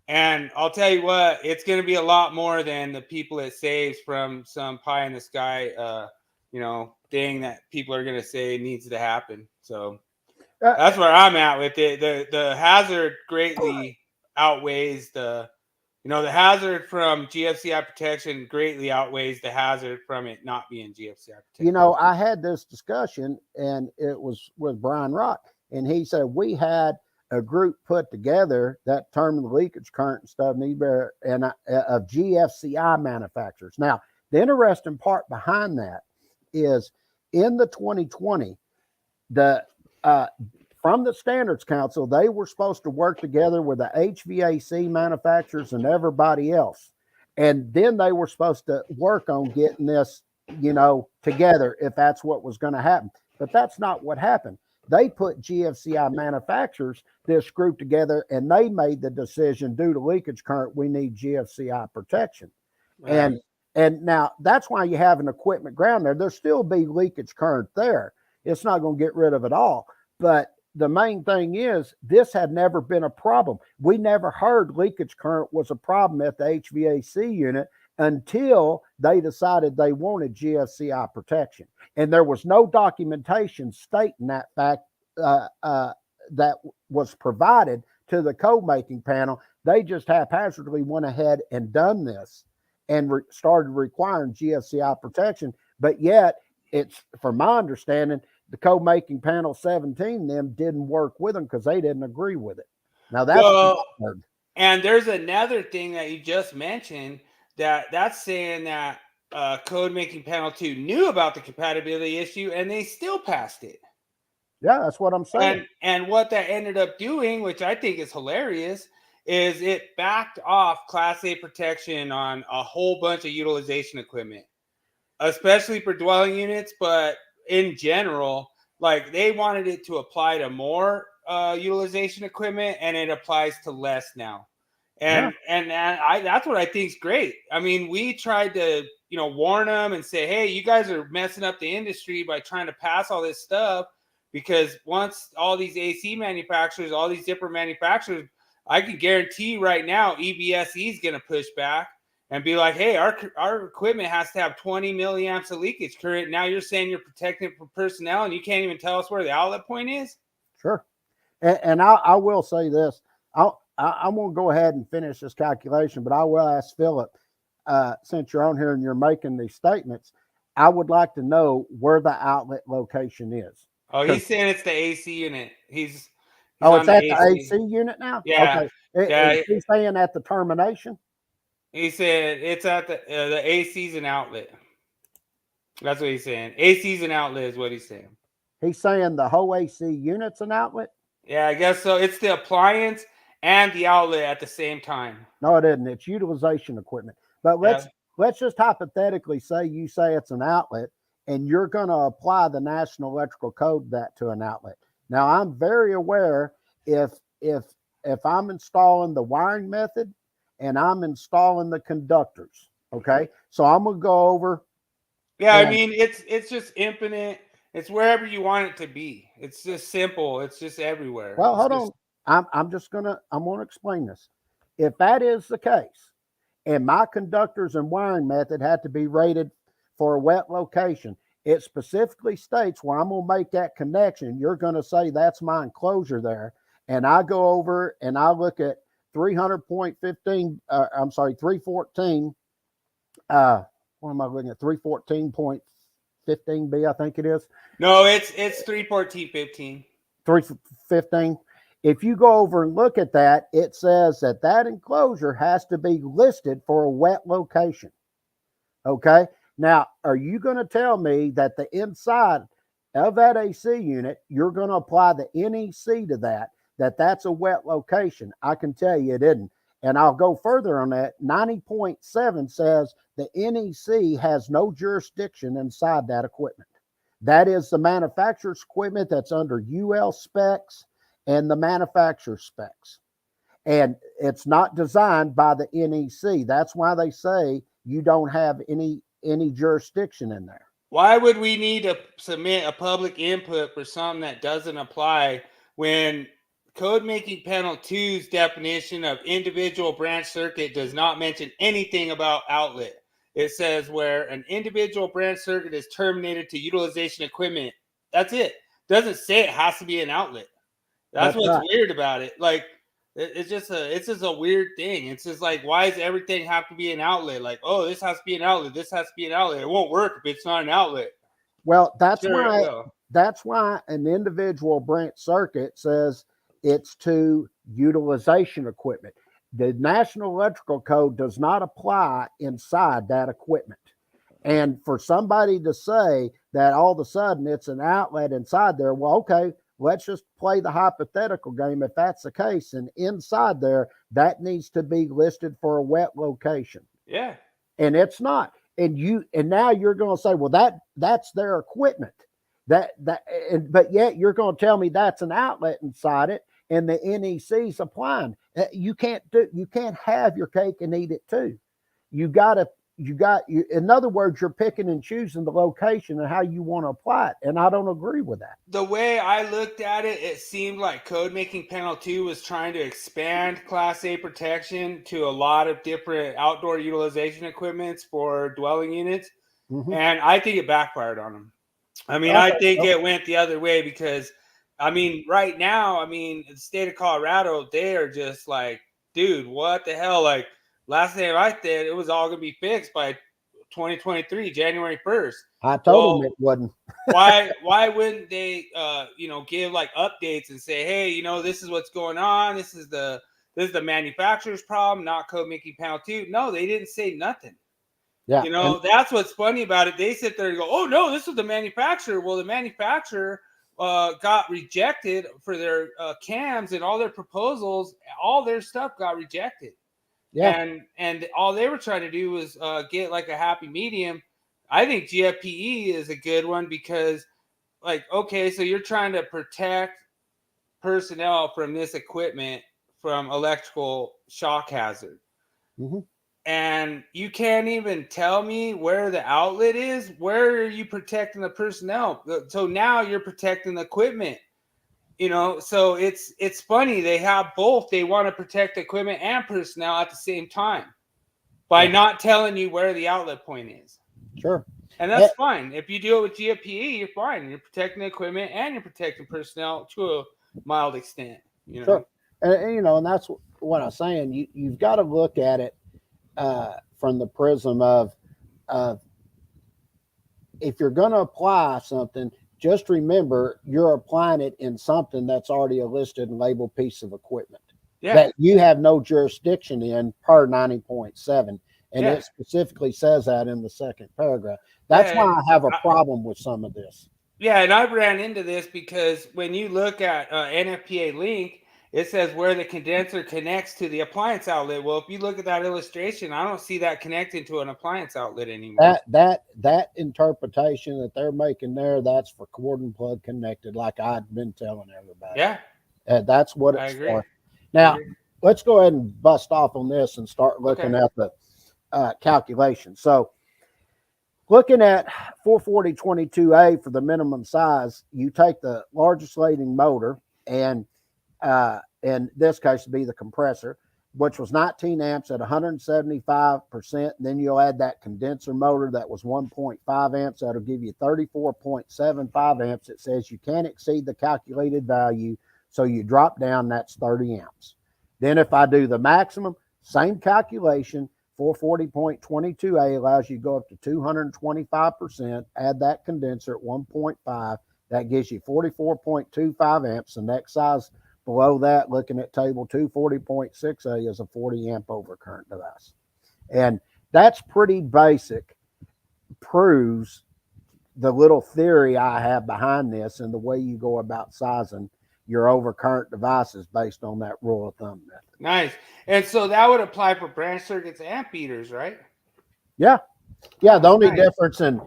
And I'll tell you what, it's going to be a lot more than the people it saves from some pie in the sky, thing that people are going to say needs to happen. So that's where I'm at with it. The hazard greatly outweighs the hazard from GFCI protection greatly outweighs the hazard from it not being GFCI protection. I had this discussion, and it was with Brian Rock, and he said we had a group put together that determined the leakage current and stuff and of GFCI manufacturers. Now, the interesting part behind that is in the 2020, from the Standards Council, they were supposed to work together with the HVAC manufacturers and everybody else. And then they were supposed to work on getting this, together if that's what was going to happen. But that's not what happened. They put GFCI manufacturers, this group together, and they made the decision due to leakage current, we need GFCI protection. Right. And now that's why you have an equipment ground there. There'll still be leakage current there. It's not going to get rid of it all. But the main thing is this had never been a problem. We never heard leakage current was a problem at the HVAC unit until they decided they wanted GFCI protection. And there was no documentation stating that fact that was provided to the code making panel. They just haphazardly went ahead and done this and started requiring GFCI protection. But yet, it's, from my understanding, the code making panel 17 them didn't work with them because they didn't agree with it. Now that's and there's another thing that you just mentioned that's saying that code making panel 2 knew about the compatibility issue and they still passed it. Yeah, that's what I'm saying. And what that ended up doing, which I think is hilarious, is it backed off Class A protection on a whole bunch of utilization equipment, especially for dwelling units, but in general, like they wanted it to apply to more utilization equipment, and it applies to less now. And that's what I think is great. I mean, we tried to, warn them and say, hey, you guys are messing up the industry by trying to pass all this stuff, because once all these AC manufacturers, all these different manufacturers, I can guarantee right now EBSE is going to push back and be like, hey, our equipment has to have 20 milliamps of leakage current. Now you're saying you're protecting it for personnel and you can't even tell us where the outlet point is? Sure. And I will say this. I won't go ahead and finish this calculation, but I will ask Philip, since you're on here and you're making these statements, I would like to know where the outlet location is. Oh, he's saying it's the AC unit. He's it's at the AC unit now? Yeah. Okay. Yeah. He's saying at the termination? He said it's at the AC's an outlet. That's what he's saying. AC's an outlet is what he's saying. He's saying the whole AC unit's an outlet? Yeah, I guess so. It's the appliance and the outlet at the same time. No, it isn't. It's utilization equipment. But let's just hypothetically say you say it's an outlet and you're going to apply the National Electrical Code that to an outlet. Now, I'm very aware if I'm installing the wiring method and I'm installing the conductors, okay? So I'm going to go over. Yeah, I mean, it's just infinite. It's wherever you want it to be. It's just simple. It's just everywhere. Well, hold on. I'm going to explain this. If that is the case, and my conductors and wiring method had to be rated for a wet location, it specifically states where I'm going to make that connection. You're going to say that's my enclosure there. And I go over and I look at 300.15, 314. What am I looking at? 314.15B, I think it is. No, it's 314.15. 315. If you go over and look at that, it says that enclosure has to be listed for a wet location. Okay. Now, are you going to tell me that the inside of that AC unit, you're going to apply the NEC to that's a wet location? I can tell you it isn't. And I'll go further on that. 90.7 says the NEC has no jurisdiction inside that equipment. That is the manufacturer's equipment that's under UL specs and the manufacturer specs. And it's not designed by the NEC. That's why they say you don't have any jurisdiction in there. Why would we need to submit a public input for something that doesn't apply when Code Making Panel 2's definition of individual branch circuit does not mention anything about outlet? It says where an individual branch circuit is terminated to utilization equipment. That's it. Doesn't say it has to be an outlet. That's what's right. Weird about it. Like, it's just a weird thing. It's just like, why does everything have to be an outlet? Like, oh, this has to be an outlet. This has to be an outlet. It won't work if it's not an outlet. Well, that's why an individual branch circuit says it's to utilization equipment. The National Electrical Code does not apply inside that equipment. And for somebody to say that all of a sudden it's an outlet inside there, well, okay, let's just play the hypothetical game. If that's the case, and inside there, that needs to be listed for a wet location. Yeah. And it's not. And now you're going to say, well, that's their equipment. But yet you're going to tell me that's an outlet inside it, and the NEC's applying. You can't have your cake and eat it too. You got to in other words, you're picking and choosing the location and how you want to apply it. And I don't agree with that. The way I looked at it, it seemed like Code Making Panel 2 was trying to expand Class A protection to a lot of different outdoor utilization equipments for dwelling units. Mm-hmm. And I think it backfired on them. I mean, I think it went the other way because, I mean, right now, I mean, the state of Colorado, they are just like, dude, what the hell? Like, last time I did, it was all going to be fixed by 2023, January 1st. I told them it wasn't. why wouldn't they, give like updates and say, hey, this is what's going on. This is the manufacturer's problem, not Code Making Panel 2. No, they didn't say nothing. Yeah. That's what's funny about it. They sit there and go, oh, no, this is the manufacturer. Well, the manufacturer got rejected for their cams and all their proposals. All their stuff got rejected. Yeah. And all they were trying to do was get like a happy medium. I think GFPE is a good one because, like, okay, so you're trying to protect personnel from this equipment from electrical shock hazard. Mm-hmm. And you can't even tell me where the outlet is. Where are you protecting the personnel? So now you're protecting the equipment. So it's funny. They have both. They want to protect equipment and personnel at the same time by not telling you where the outlet point is. Sure. And that's fine. If you do it with GFPE, you're fine. You're protecting the equipment and you're protecting personnel to a mild extent. Sure. And that's what I'm saying. You've got to look at it from the prism of if you're going to apply something, just remember you're applying it in something that's already a listed and labeled piece of equipment that you have no jurisdiction in per 90.7. And it specifically says that in the second paragraph. That's why I have a problem with some of this. Yeah, and I've ran into this because when you look at NFPA link, it says where the condenser connects to the appliance outlet. Well, if you look at that illustration, I don't see that connecting to an appliance outlet anymore. That interpretation that they're making there, that's for cord and plug connected, like I've been telling everybody. Yeah. That's what it's for. Now, let's go ahead and bust off on this and start looking at the calculation. So looking at 44022A for the minimum size, you take the largest rating motor, and in this case would be the compressor, which was 19 amps at 175%. Then you'll add that condenser motor that was 1.5 amps. That'll give you 34.75 amps. It says you can't exceed the calculated value, so you drop down, that's 30 amps. Then if I do the maximum, same calculation, 440.22A allows you to go up to 225%, add that condenser at 1.5, that gives you 44.25 amps. The next size below that, looking at table 240.6A, is a 40 amp overcurrent device. And that's pretty basic, proves the little theory I have behind this and the way you go about sizing your overcurrent devices based on that rule of thumb method. Nice. And so that would apply for branch circuits and feeders, right? Yeah. Yeah. The only difference in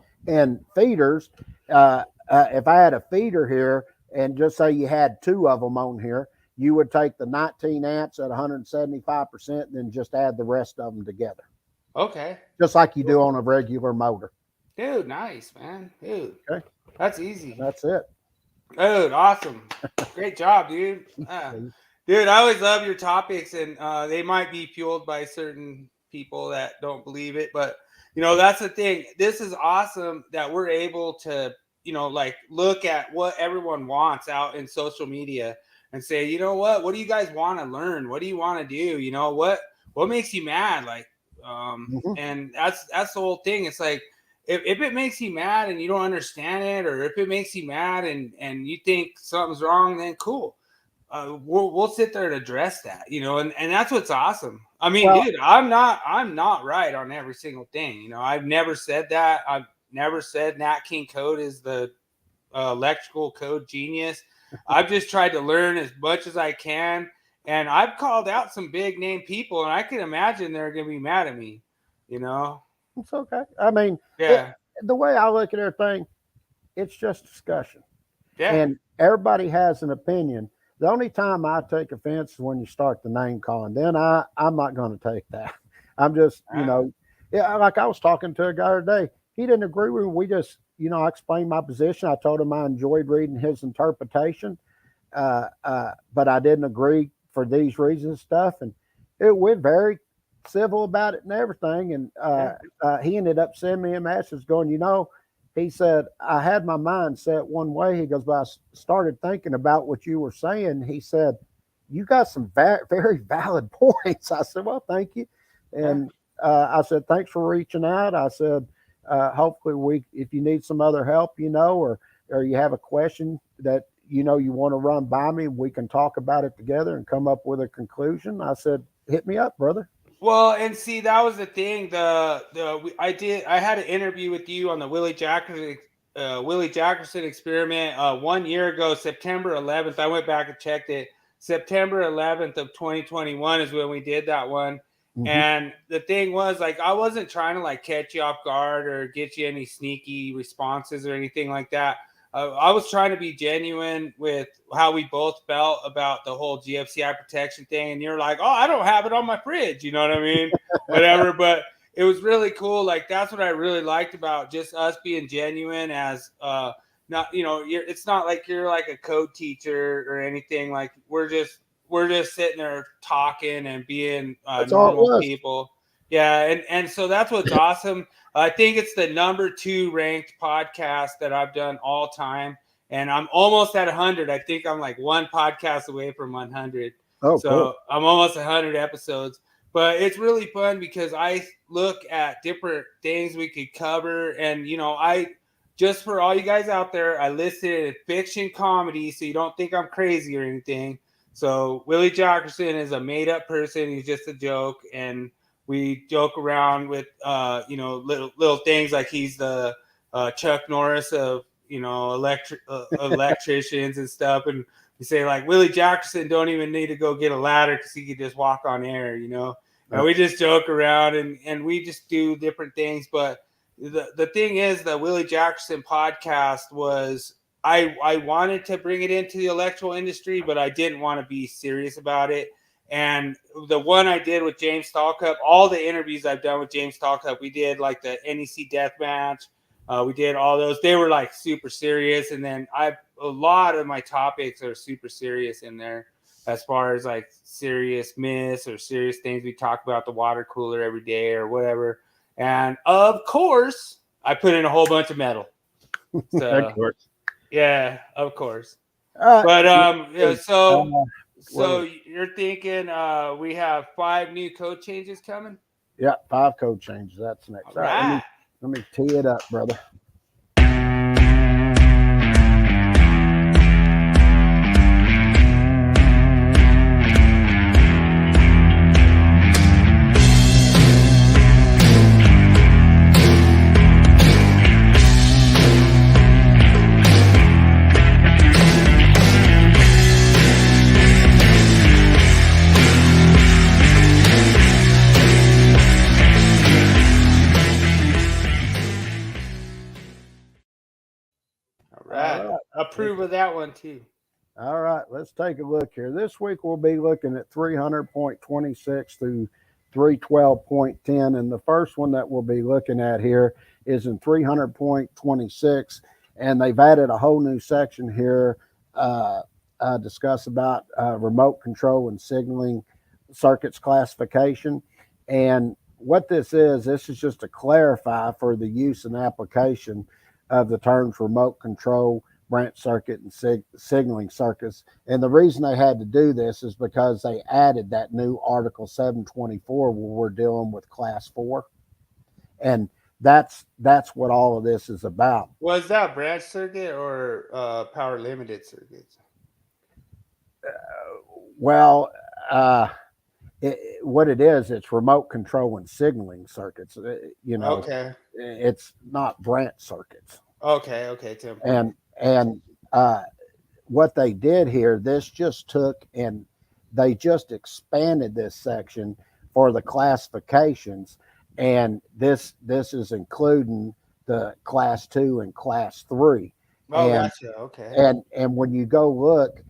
feeders, if I had a feeder here and just say you had two of them on here, you would take the 19 amps at 175% and then just add the rest of them together. Okay. Just like you do on a regular motor. Dude, nice, man. Dude. Okay. That's easy. That's it. Dude, awesome. Great job, dude. Dude, I always love your topics, and they might be fueled by certain people that don't believe it, but that's the thing. This is awesome that we're able to, look at what everyone wants out in social media and say, you know what do you guys want to learn? What do you want to do? What makes you mad? And that's the whole thing. It's like, if it makes you mad and you don't understand it, or if it makes you mad and you think something's wrong, then cool. We'll sit there and address that, and that's what's awesome. I mean, dude, I'm not right on every single thing. I've never said that. I've never said Nat King Code is the electrical code genius. I've just tried to learn as much as I can. And I've called out some big name people, and I can imagine they're going to be mad at me, It's okay. I mean, the way I look at everything, it's just discussion. Yeah. And everybody has an opinion. The only time I take offense is when you start the name calling. Then I'm not going to take that. I'm just, Yeah, like I was talking to a guy today. He didn't agree with me. We just, I explained my position. I told him I enjoyed reading his interpretation, but I didn't agree for these reasons and stuff. And it went very civil about it and everything. And he ended up sending me a message going, he said, I had my mind set one way. He goes, but I started thinking about what you were saying. He said, you got some very valid points. I said, well, thank you. And I said, thanks for reaching out. I said, hopefully if you need some other help, or you have a question that, you want to run by me, we can talk about it together and come up with a conclusion. I said, hit me up, brother. Well, and see, that was the thing. I had an interview with you on the Willie Jackerson experiment 1 year ago, September 11th. I went back and checked it. September 11th of 2021 is when we did that one. Mm-hmm. And the thing was, like, I wasn't trying to like catch you off guard or get you any sneaky responses or anything like that. I was trying to be genuine with how we both felt about the whole GFCI protection thing. And you're like, oh, I don't have it on my fridge. You know what I mean? Whatever. But it was really cool. Like, that's what I really liked about just us being genuine as not, it's not like you're like a code teacher or anything. Like, we're just sitting there talking and being normal people. Yeah. And so that's what's awesome. I think it's the number 2 ranked podcast that I've done all time. And I'm almost at 100. I think I'm like one podcast away from 100. Oh, so cool. I'm almost 100 episodes. But it's really fun because I look at different things we could cover. And, just for all you guys out there, I listed fiction comedy, so you don't think I'm crazy or anything. So Willie Jackerson is a made-up person. He's just a joke. And we joke around with, little things like he's the Chuck Norris of, electricians and stuff. And we say, like, Willie Jackerson don't even need to go get a ladder because he could just walk on air, And we just joke around and we just do different things. But the thing is, the Willie Jackerson podcast was, I wanted to bring it into the electrical industry, but I didn't want to be serious about it. And the one I did with James Stallcup, all the interviews I've done with James Stallcup, we did like the NEC death match. We did all those. They were like super serious. And then a lot of my topics are super serious in there as far as like serious myths or serious things we talk about, the water cooler every day or whatever. And of course, I put in a whole bunch of metal. So, of course. Yeah, of course. So you're thinking we have 5 new code changes coming? Yeah, 5 code changes. That's next. All right. Let me tee it up, brother. Approve of that one too. All right, let's take a look here. This week we'll be looking at 300.26 through 312.10, and the first one that we'll be looking at here is in 300.26, and they've added a whole new section here. Discuss about remote control and signaling circuits classification, and what this is just to clarify for the use and application of the terms remote control, branch circuit, and signaling circuits. And the reason they had to do this is because they added that new Article 724 where we're dealing with Class 4. And that's what all of this is about. Was that branch circuit or power limited circuits? What it is, it's remote control and signaling circuits. Okay. It's not branch circuits. Okay. Tim. And what they did here, this just took and they just expanded this section for the classifications, and this is including the Class 2 and Class 3. Oh, gotcha. Okay. And when you go look,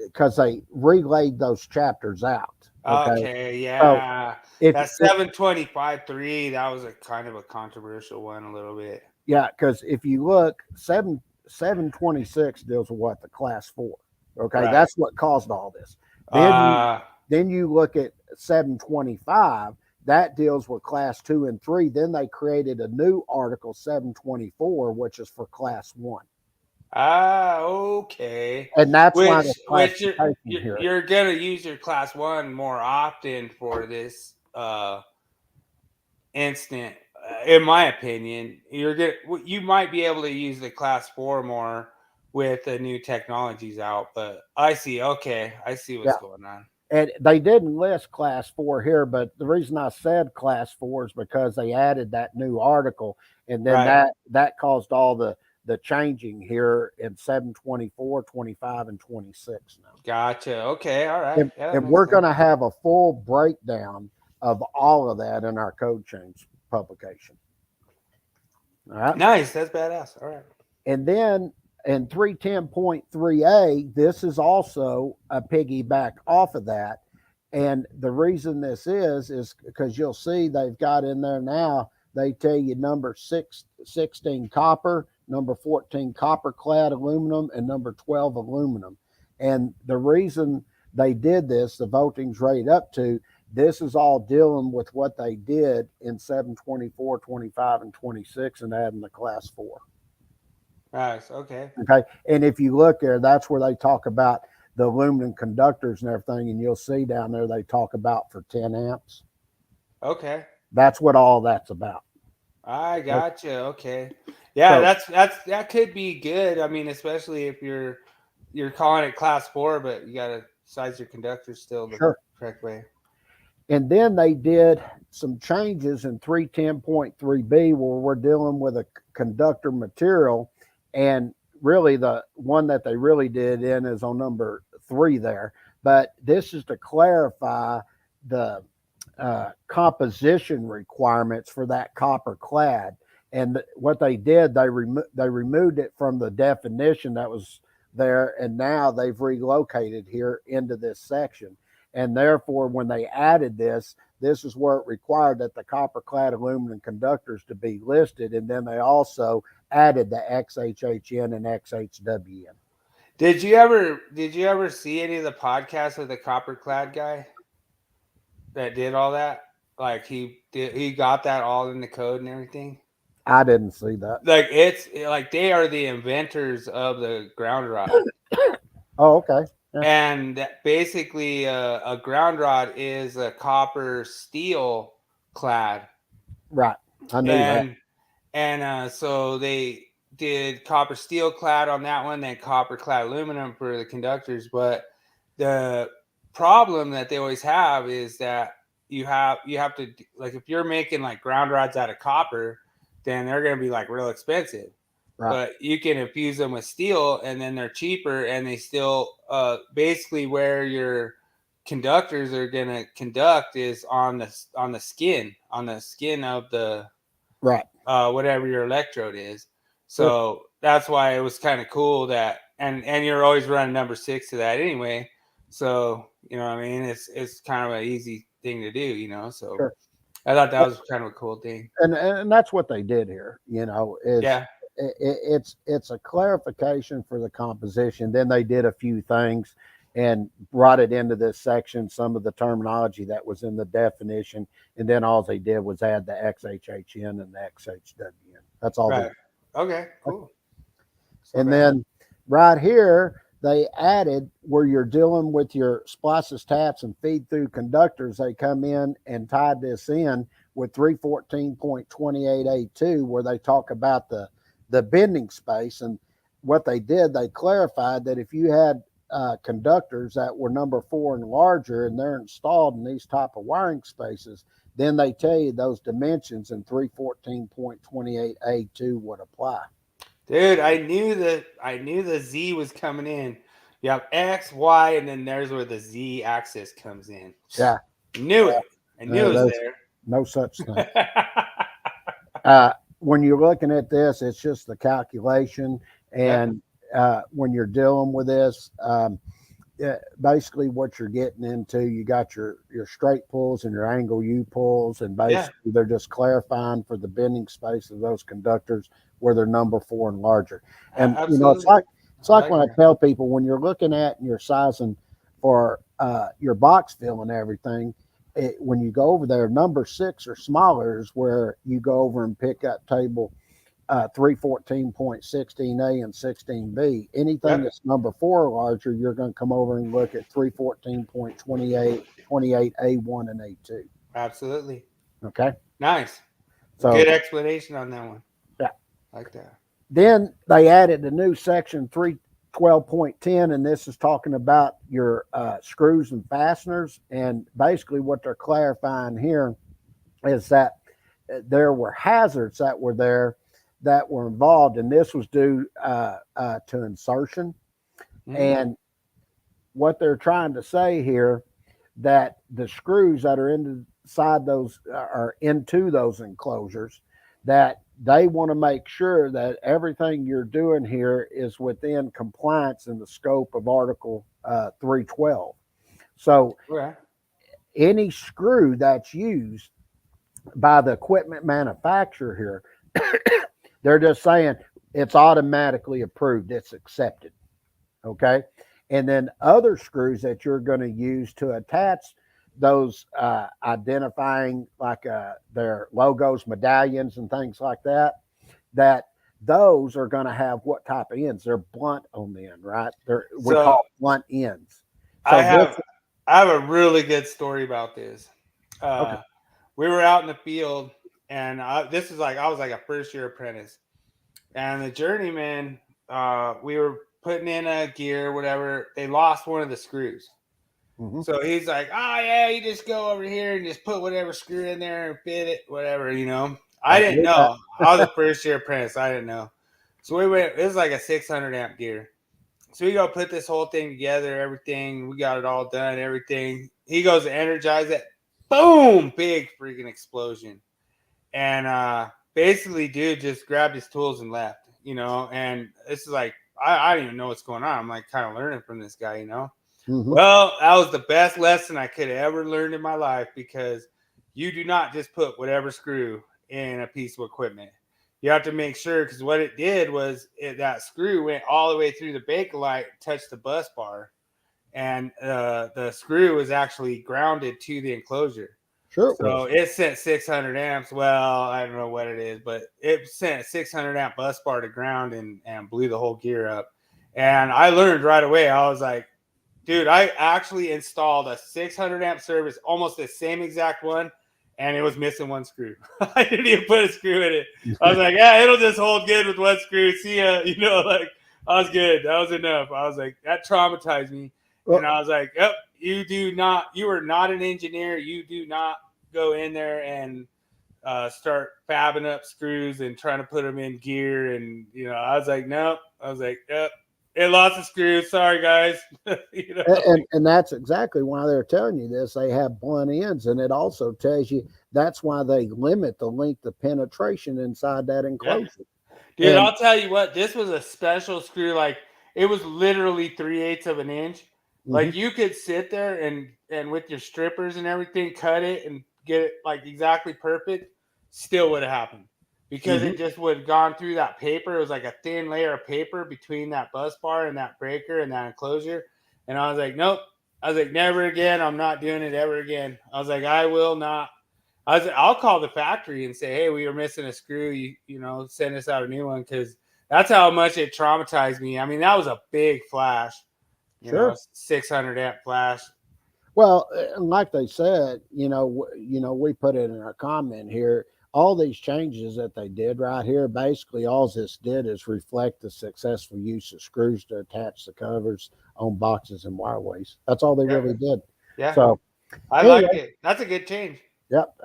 because they relayed those chapters out, Okay, So yeah. if That 725.3, that was a kind of a controversial one a little bit. yeah, because if you look, 726 deals with what? The class 4. Okay, Right. that's what caused all this. Uh Then you look at 725, that deals with class 2 and 3. Then they created a new article 724, which is for class 1. okay. And that's why the Which classification here. you're gonna use your class 1 more often for this instant. In my opinion, you might be able to use the class 4 more with the new technologies out, but I see. Okay, I see what's Yeah. going on. And they didn't list class 4 here, but the reason I said class 4 is because they added that new article, and then Right. that caused all the changing here in 724, 25, and 26 now. Gotcha. Okay. All right. Yeah, that And makes we're going sense. to have a full breakdown of all of that in our code change publication. All right. Nice. That's badass. All right. And then in 310.3a, this is also a piggyback off of that. And the reason this is because you'll see they've got in there now, they tell you number 16 copper, number 14 copper clad aluminum, and number 12 aluminum. And the reason they did this, the voltage rate up to, this is all dealing with what they did in 724, 25, and 26 and adding the class 4. Nice. Okay. Okay. And if you look there, that's where they talk about the aluminum conductors and everything. And you'll see down there, they talk about for 10 amps. Okay. That's what all that's about. I gotcha. Okay. Yeah, So, that could be good. I mean, especially if you're calling it class 4, but you gotta size your conductors still the sure. correct way. And then they did some changes in 310.3b where we're dealing with a conductor material. And really, the one that they really did in is on number 3 there. But this is to clarify the composition requirements for that copper clad. And what they did, they removed it from the definition that was there, and now they've relocated here into this section. And therefore, when they added this, this is where it required that the copper clad aluminum conductors to be listed. And then they also added the XHHN and XHWN. Did you ever see any of the podcasts of the copper clad guy that did all that? Like he got that all in the code and everything? I didn't see that. Like it's like they are the inventors of the ground rod. Oh, okay. Yeah. And basically, a ground rod is a copper steel clad, Right. I knew that. And so they did copper steel clad on that one, then copper clad aluminum for the conductors. But the problem that they always have is that you have to, like, if you're making like ground rods out of copper, then they're going to be like real expensive. Right. But you can infuse them with steel, and then they're cheaper, and they still basically where your conductors are going to conduct is on the skin of the Right. whatever your electrode is. So that's why it was kind of cool that, and you're always running number 6 to that anyway. So you know what I mean, it's kind of an easy thing to do, so Sure. I thought that was kind of a cool thing. And that's what they did here, is Yeah. It's a clarification for the composition. Then they did a few things and brought it into this section, some of the terminology that was in the definition, and then all they did was add the XHHN and the XHWN. That's all. Right. Okay, cool. And then right here, they added where you're dealing with your splices, taps, and feed through conductors. They come in and tied this in with 314.28A2, where they talk about the bending space. And what they did, they clarified that if you had conductors that were number 4 and larger, and they're installed in these type of wiring spaces, then they tell you those dimensions in 314.28A2 would apply. Dude, I knew the Z was coming in. You have X, Y, and then there's where the Z axis comes in. Yeah. Knew it. I knew it was there. No such thing. When you're looking at this, it's just the calculation. And when you're dealing with this, basically what you're getting into, you got your straight pulls and your angle U pulls, and Yeah, basically they're just clarifying for the bending space of those conductors where they're number 4 and larger. And it's absolutely. I like like when I that. tell people, when you're looking at and you're sizing for your box fill and everything, when you go over there, number 6 or smaller is where you go over and pick up table 314.16A and 16B. Anything Yep, that's number 4 or larger, you're going to come over and look at 314.28, 28A1 and A2. absolutely. Okay. Nice. So, Good explanation on that one. yeah. Like that. Then they added a new section 312.10, and this is talking about your screws and fasteners. And basically, what they're clarifying here is that there were hazards that were there that were involved, and this was due to insertion. Mm, And what they're trying to say here, that the screws that are inside those are into those enclosures, that they want to make sure that everything you're doing here is within compliance in the scope of Article 312. So okay. any screw that's used by the equipment manufacturer here, they're just saying it's automatically approved, it's accepted. Okay. And then other screws that you're going to use to attach those identifying, like their logos, medallions, and things like that, that those are going to have what type of ends? They're blunt on the end, right? We So call blunt ends. I So this, have I have a really good story about this. okay. We were out in the field, and this is like I was like a first year apprentice, and the journeyman, we were putting in a gear, whatever. They lost one of the screws, Mm-hmm. so he's like, "Oh yeah, you just go over here and just put whatever screw in there and fit it, whatever." I Don't didn't do that. know. I was a first year apprentice. I didn't know. So we went. It was like a 600 amp gear. So we go put this whole thing together, everything. We got it all done, everything. He goes to energize it. Boom! Big freaking explosion. And basically, dude just grabbed his tools and left, And this is like, I don't even know what's going on. I'm like kind of learning from this guy. Mm-hmm. Well, that was the best lesson I could have ever learned in my life, because you do not just put whatever screw in a piece of equipment. You have to make sure, because what it did was that screw went all the way through the Bakelite, touched the bus bar, and the screw was actually grounded to the enclosure. Sure it So was. it sent 600 amps. Well, I don't know what it is, but it sent a 600 amp bus bar to ground and blew the whole gear up. And I learned right away. I was like, dude, I actually installed a 600 amp service, almost the same exact one, and it was missing one screw. I didn't even put a screw in it. I was like, yeah, it'll just hold good with one screw. See ya. Like, I was good. That was enough. I was like, that traumatized me. And Well, I was like, yep, you are not an engineer. You do not go in there and start fabbing up screws and trying to put them in gear. And, I was like, nope. I was like, yep. It lost a screw. Sorry, guys. and that's exactly why they're telling you this. They have blunt ends, and it also tells you that's why they limit the length of penetration inside that Yeah. enclosure. Dude, And I'll tell you what, this was a special screw. Like, it was literally 3/8 of an inch. mhm, Like, you could sit there and with your strippers and everything, cut it and get it like exactly perfect, still would have happened. Because mhm. it just would have gone through that paper. It was like a thin layer of paper between that bus bar and that breaker and that enclosure. And I was like, nope. I was like, never again. I'm not doing it ever again. I was like, I will not. I'll call the factory and say, hey, we were missing a screw. Send us out a new one, because that's how much it traumatized me. I mean, that was a big flash, Sure. 600 amp flash. Well, like they said, we put it in our comment here. All these changes that they did right here, basically, all this did is reflect the successful use of screws to attach the covers on boxes and wireways. That's all they Yeah, really did. yeah, So, I anyway, like it. That's a good change. yep,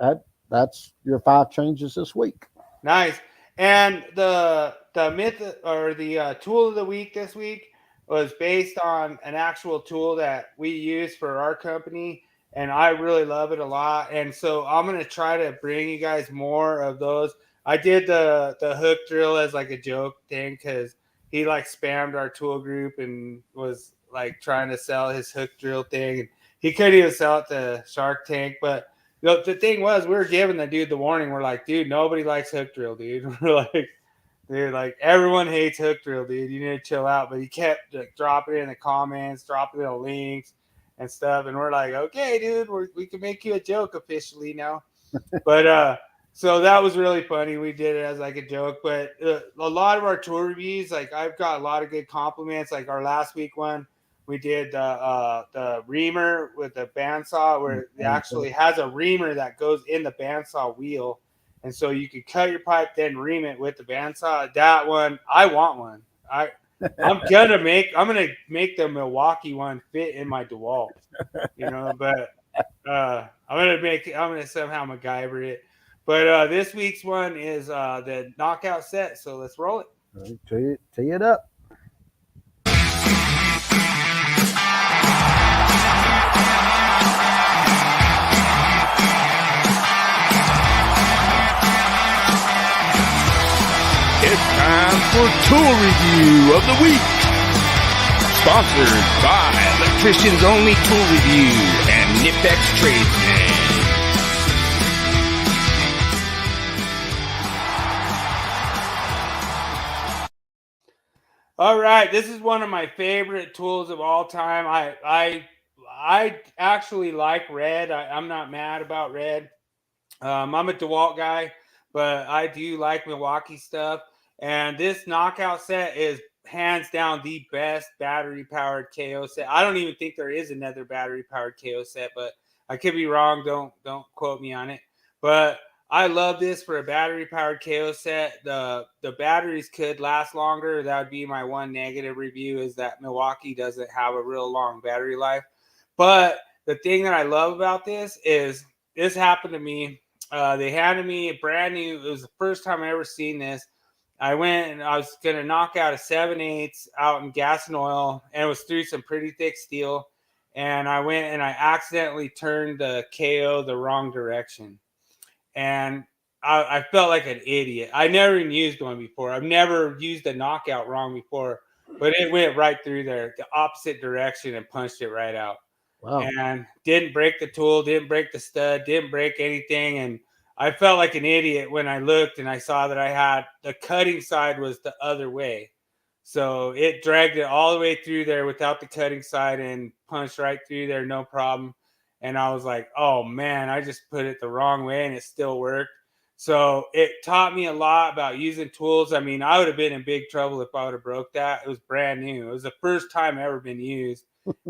that's your 5 changes this week. Nice. And the myth or the tool of the week this week was based on an actual tool that we use for our company, and I really love it a lot. And so I'm gonna try to bring you guys more of those. I did the hook drill as like a joke thing, because he like spammed our tool group and was like trying to sell his hook drill thing, and he couldn't even sell it to Shark Tank. But the thing was, we were giving the dude the warning. We're like, dude, nobody likes hook drill, dude. We're like, dude, like everyone hates hook drill, dude. You need to chill out. But he kept like, dropping it in the comments, dropping it in the links and stuff. And we're like, okay, dude, we can make you a joke officially now. But so that was really funny. We did it as like a joke. But a lot of our tour reviews, like I've got a lot of good compliments. Like our last week one, we did the reamer with the bandsaw, where it actually has a reamer that goes in the bandsaw wheel. And so you can cut your pipe, then ream it with the bandsaw. That one, I want one. I'm gonna make the Milwaukee one fit in my DeWalt, but I'm gonna somehow MacGyver it. But this week's one is the knockout set. So let's roll it. Tee it up. It's time for Tool Review of the Week. Sponsored by Electricians Only Tool Review and Nipex Tradesman. All right, this is one of my favorite tools of all time. I actually like red. I'm not mad about red. I'm a DeWalt guy, but I do like Milwaukee stuff. And this knockout set is hands down the best battery-powered KO set. I don't even think there is another battery-powered KO set, but I could be wrong. Don't quote me on it. But I love this for a battery-powered KO set. The batteries could last longer. That would be my one negative review, is that Milwaukee doesn't have a real long battery life. But the thing that I love about this is this happened to me. They handed me a brand new. It was the first time I ever seen this. I went and I was going to knock out a 7/8 out in gas and oil, and it was through some pretty thick steel. And I went and I accidentally turned the KO the wrong direction. And I felt like an idiot. I never even used one before. I've never used a knockout wrong before, but it went right through there, the opposite direction, and punched it right out. Wow. And didn't break the tool, didn't break the stud, didn't break anything. And I felt like an idiot when I looked and I saw that I had the cutting side was the other way. So it dragged it all the way through there without the cutting side and punched right through there, no problem. And I was like, oh man, I just put it the wrong way and it still worked. So it taught me a lot about using tools. I mean, I would have been in big trouble if I would have broke that. It was brand new. It was the first time ever been used.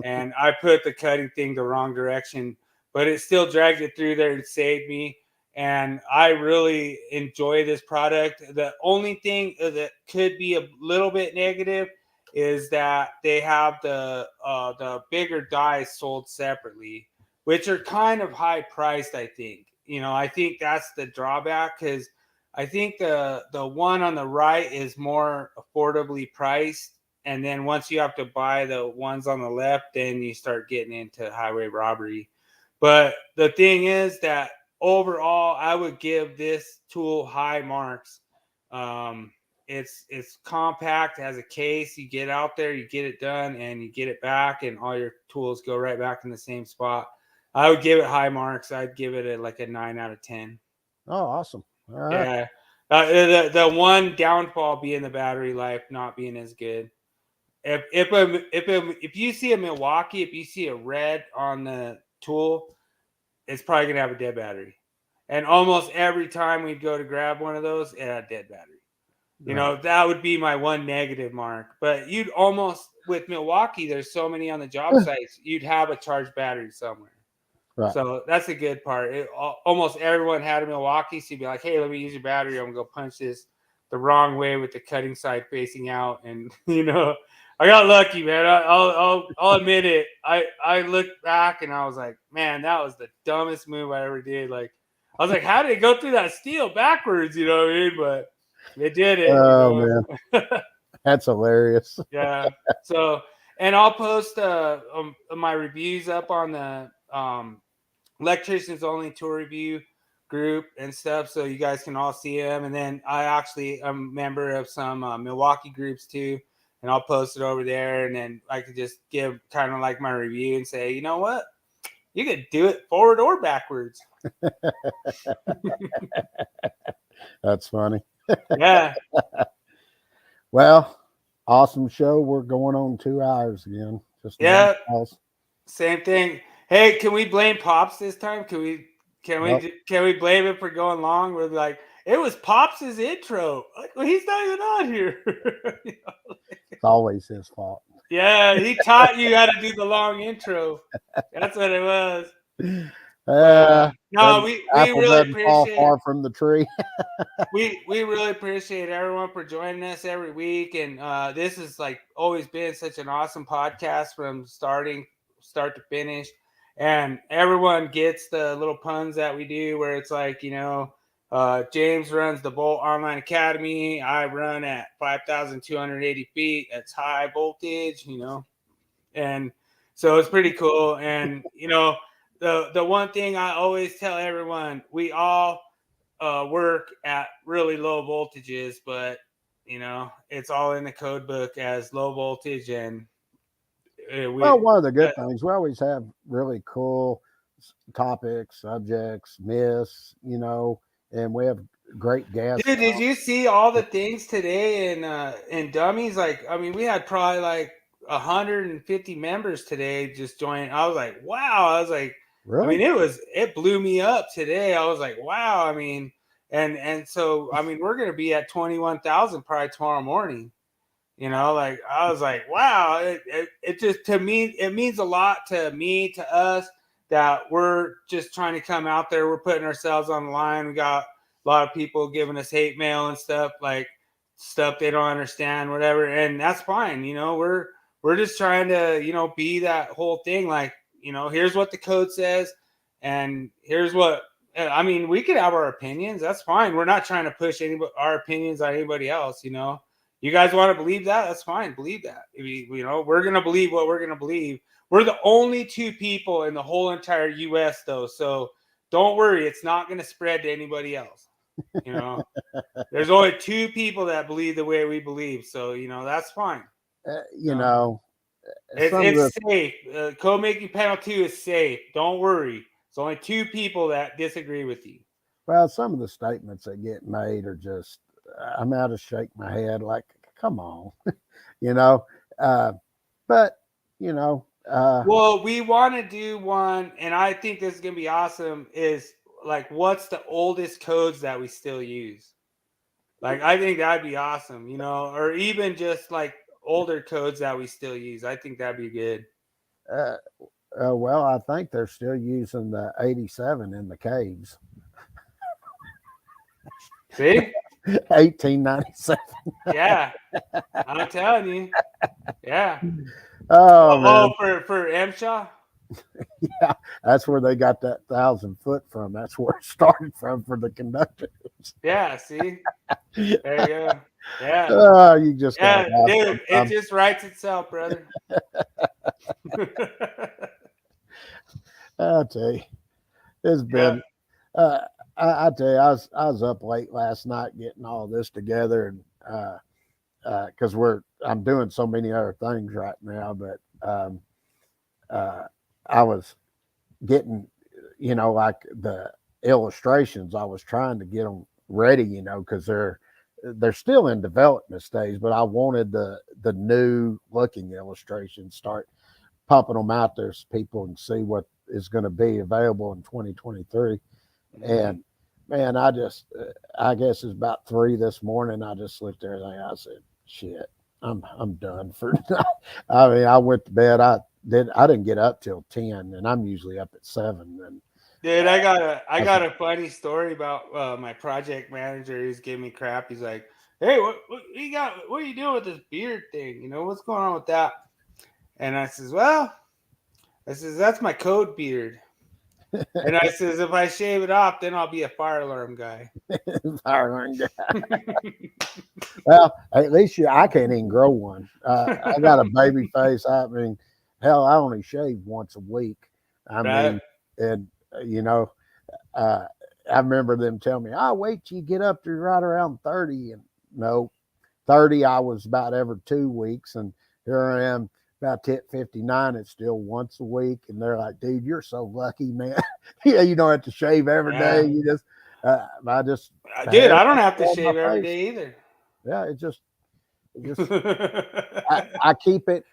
And I put the cutting thing the wrong direction, but it still dragged it through there and saved me. And I really enjoy this product. The only thing that could be a little bit negative is that they have the bigger dies sold separately, which are kind of high priced, I think. I think that's the drawback, because I think the one on the right is more affordably priced. And then once you have to buy the ones on the left, then you start getting into highway robbery. But the thing is that overall, I would give this tool high marks. It's compact, has a case. You get out there, you get it done, and you get it back, and all your tools go right back in the same spot. I would give it high marks. I'd give it a 9 out of 10. Oh, awesome. All right. Yeah. The one downfall being the battery life not being as good. If you see a Milwaukee, if you see a red on the tool, it's probably gonna have a dead battery. And almost every time we'd go to grab one of those, it had a dead battery. That would be my one negative mark. But you'd almost, with Milwaukee, there's so many on the job sites, you'd have a charged battery somewhere. Right. So that's a good part. Almost everyone had a Milwaukee, so you'd be like, hey, let me use your battery. I'm going to go punch this the wrong way with the cutting side facing out. And, I got lucky, man. I'll admit it. I looked back and I was like, man, that was the dumbest move I ever did. Like, I was like, how did it go through that steel backwards? You know what I mean? But it did it. Oh, man. That's hilarious. Yeah. So, and I'll post my reviews up on the Electricians Only Tour Review group and stuff, so you guys can all see them. And then I actually am a member of some Milwaukee groups too. and I'll post it over there, and then I could just give kind of like my review and say, you know what, you could do it forward or backwards. That's funny. Yeah. Well, awesome show. We're going on 2 hours again. Just Yeah. else. Same thing. Hey, can we blame Pops this time? Can we Nope. blame him for going long? We're like, it was Pops's intro. Like, well, he's not even on here. You know? It's always his fault. Yeah, he taught you how to do the long intro. That's what it was. No, we apple really doesn't fall appreciate far from the tree. we really appreciate everyone for joining us every week, and this has like always been such an awesome podcast from start to finish, and everyone gets the little puns that we do where it's like, you know, James runs the Bolt Online Academy. I run at 5,280 feet. That's high voltage, you know, and so it's pretty cool. And you know, the one thing I always tell everyone, we all work at really low voltages, but you know, it's all in the code book as low voltage. And Well, one of the good things, we always have really cool topics, subjects, myths, you know, and we have great guests. Dude, did you see all the things today in dummies? Like, I mean, we had probably like 150 members today just joining. I was like, wow. I was like, really? I mean, it blew me up today. I was like, wow. I mean, and so I mean, we're gonna be at 21,000 probably tomorrow morning. You know, like I was like, wow. It just, to me, it means a lot to me, to us, that we're just trying to come out there. We're putting ourselves on the line. We got a lot of people giving us hate mail and stuff, like stuff they don't understand, whatever, and that's fine. You know, we're just trying to, you know, be that whole thing. Like, you know, here's what the code says, and here's what, I mean, we could have our opinions. That's fine. We're not trying to push our opinions on anybody else. You know, you guys want to believe that? That's fine. Believe that. You know, we're gonna believe what we're gonna believe. We're the only two people in the whole entire U.S. though, so don't worry. It's not gonna spread to anybody else. You know, there's only two people that believe the way we believe, so you know that's fine. You know, it's safe. Code making panel 2 is safe. Don't worry. It's only two people that disagree with you. Well, some of the statements that get made are just, I'm out to shake my head. Like, come on, you know. But you know, well, we want to do one, and I think this is gonna be awesome. Is like, what's the oldest codes that we still use? Like, I think that'd be awesome, you know, or even just like older codes that we still use. I think that'd be good. well, I think they're still using the 87 in the caves. See? 1897. Yeah, I'm telling you. Yeah. Oh, for MSHA? yeah, that's where they got that 1,000 foot from. That's where it started from for the conductors. Yeah, see? There you go. Yeah. You just dude, it just writes itself, brother. I'll tell you, it's been. I tell you, I was up late last night getting all this together, and because I'm doing so many other things right now, but I was getting, you know, like the illustrations. I was trying to get them ready, you know, because they're still in development stage, but I wanted the new looking illustrations, start pumping them out there so people can see what is going to be available in 2023. And man, I guess it's about 3 this morning. I just looked at everything. I said, shit, I'm done for tonight. I mean, I went to bed. I didn't get up till 10, and I'm usually up at 7. And dude, I got a funny story about my project manager. He's giving me crap. He's like, hey, what you got? What are you doing with this beard thing? You know, what's going on with that? And I says, that's my code beard. And I says, if I shave it off, then I'll be a fire alarm guy. Fire alarm guy. Well, at least I can't even grow one. I got a baby face. I mean, hell, I only shave once a week. I mean, and you know, I remember them telling me, "Oh, wait till you get up to right around 30." And no, 30, I was about every 2 weeks, and here I am about to hit 59. It's still once a week, and they're like, "Dude, you're so lucky, man. Yeah, you don't have to shave every day. You just, dude, I don't have to shave every day either. Yeah, it just, I keep it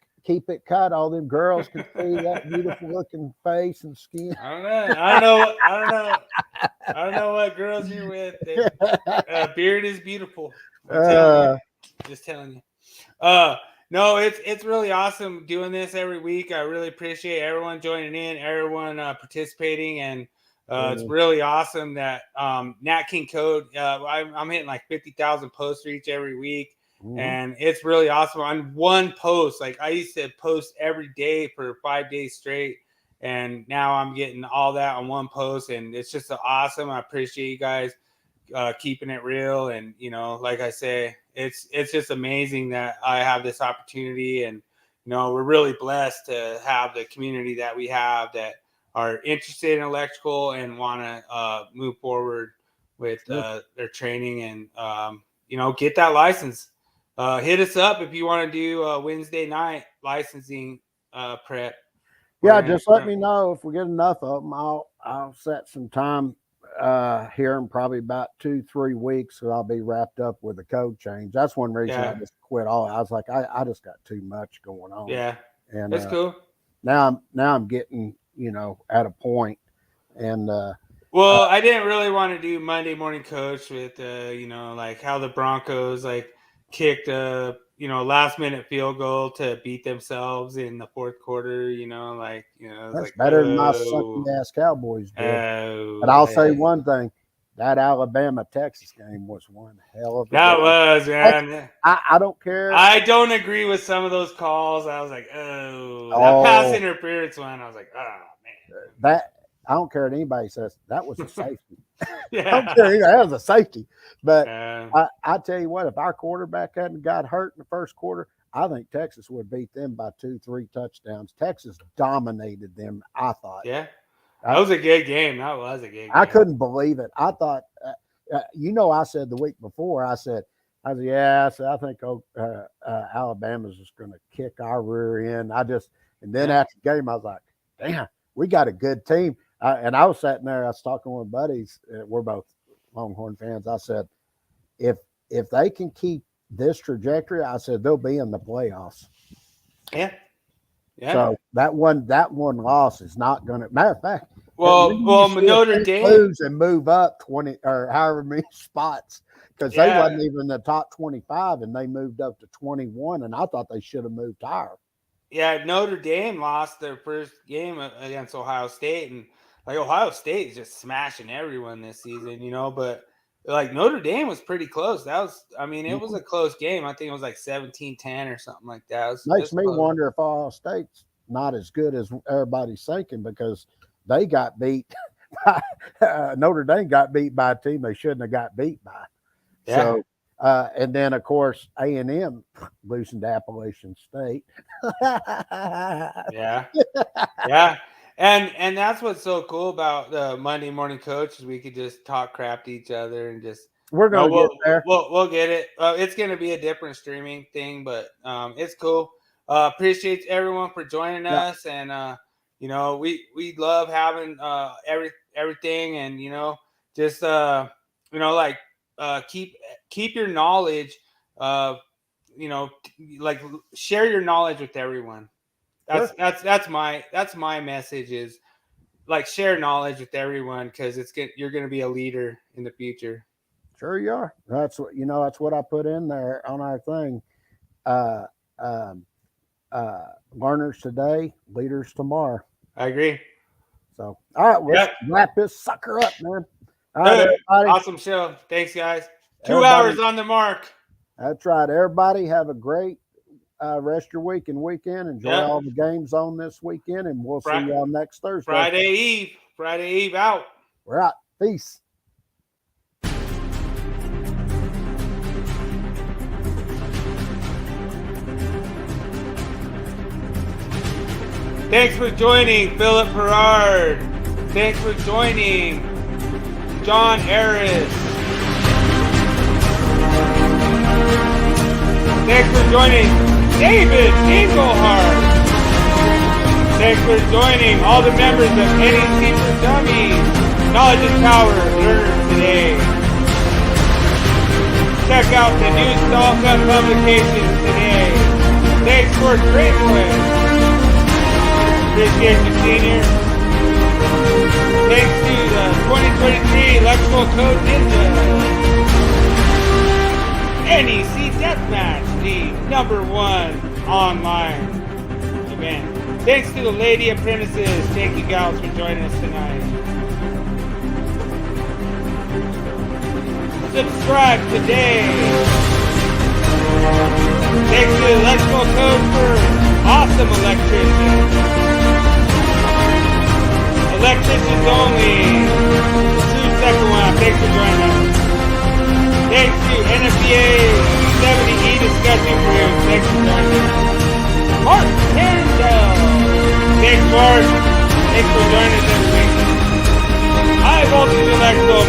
cut. All them girls can see that beautiful looking face and skin. I don't know what girls you're with. Beard is beautiful. Just telling you. No, it's really awesome doing this every week. I really appreciate everyone joining in, everyone participating, and it's really awesome that Nat King Code. I'm hitting like 50,000 post reach every week. And it's really awesome on one post. Like I used to post every day for 5 days straight, and now I'm getting all that on one post, and it's just awesome. I appreciate you guys keeping it real, and like I say, it's just amazing that I have this opportunity, and we're really blessed to have the community that we have that are interested in electrical and want to move forward with their training and get that license. Hit us up if you want to do a Wednesday night licensing prep. Yeah, just let me know if we get enough of them. I'll set some time here in probably about 2-3 weeks, so I'll be wrapped up with the code change. That's one reason I just quit all. I was like, I just got too much going on. Yeah, and that's cool. Now I'm getting at a point, and well, I didn't really want to do Monday morning coach with like how the Broncos kicked a last minute field goal to beat themselves in the fourth quarter. That's better than my sucky ass Cowboys did. And I'll say one thing: that Alabama Texas game was one hell of a that game. Was, man. I don't care. I don't agree with some of those calls. I was like, that pass interference one. I was like, oh man. That I don't care what anybody says. That was a safety. Yeah. I don't care. That was a safety. But I tell you what, if our quarterback hadn't got hurt in the first quarter, I think Texas would beat them by 2-3 touchdowns. Texas dominated them, I thought. Yeah. That was a good game. That was a good game. I couldn't believe it. I thought, I said the week before, I said, I think Alabama's just going to kick our rear end. And then after the game, I was like, damn, we got a good team. And I was sitting there, I was talking with buddies. We're both Longhorn fans. I said, if they can keep this trajectory, I said they'll be in the playoffs. Yeah. Yeah. So that one loss is not going to. Matter of fact, well, Notre Dame lose and move up 20 or however many spots, because they wasn't even in the top 25 and they moved up to 21, and I thought they should have moved higher. Yeah, Notre Dame lost their first game against Ohio State, and Ohio State is just smashing everyone this season, but Notre Dame was pretty close. That was, it was a close game. I think it was 17-10 or something like that. Makes me wonder if Ohio State's not as good as everybody's thinking, because they got beat. Notre Dame got beat by a team they shouldn't have got beat by. Yeah. So, and then of course A&M losing to Appalachian State. Yeah. And that's what's so cool about the Monday morning coach is we could just talk crap to each other and just we're gonna get there. We'll get it. It's gonna be a different streaming thing, but it's cool. Appreciate everyone for joining us, and we love having everything, and just keep your knowledge. Share your knowledge with everyone. That's my message is share knowledge with everyone, because you're going to be a leader in the future. Sure you are. That's what I put in there on our thing. Learners today, leaders tomorrow. I agree. So, all right, let's wrap this sucker up, man. All right, everybody. Awesome show. Thanks, guys. 2 hours on the mark. That's right. Everybody have a great rest of your week and weekend. Enjoy all the games on this weekend, and we'll see y'all next Thursday. Friday Eve out. We're out. Peace. Thanks for joining, Philip Perard. Thanks for joining, John Harris. Thanks for joining David Engelhardt. Thanks for joining all the members of NEC for Dummies. Knowledge is power. Learn today. Check out the new Stalka publications today. Thanks for Greatwood. Appreciate you, Senior. Thanks to the 2023 Electrical Code Ninja. NEC Deathmatch, the #1 online event. Thanks to the Lady Apprentices. Thank you, gals, for joining us tonight. Subscribe today. Thanks to the Electrical Code for awesome electricians. Electricians only. True second one. Thanks for joining us. Thanks to NFPA 70E discussion group. Thanks for joining us. Mark Carandell. Thanks, Mark. Thanks for joining us every week. High voltage electrical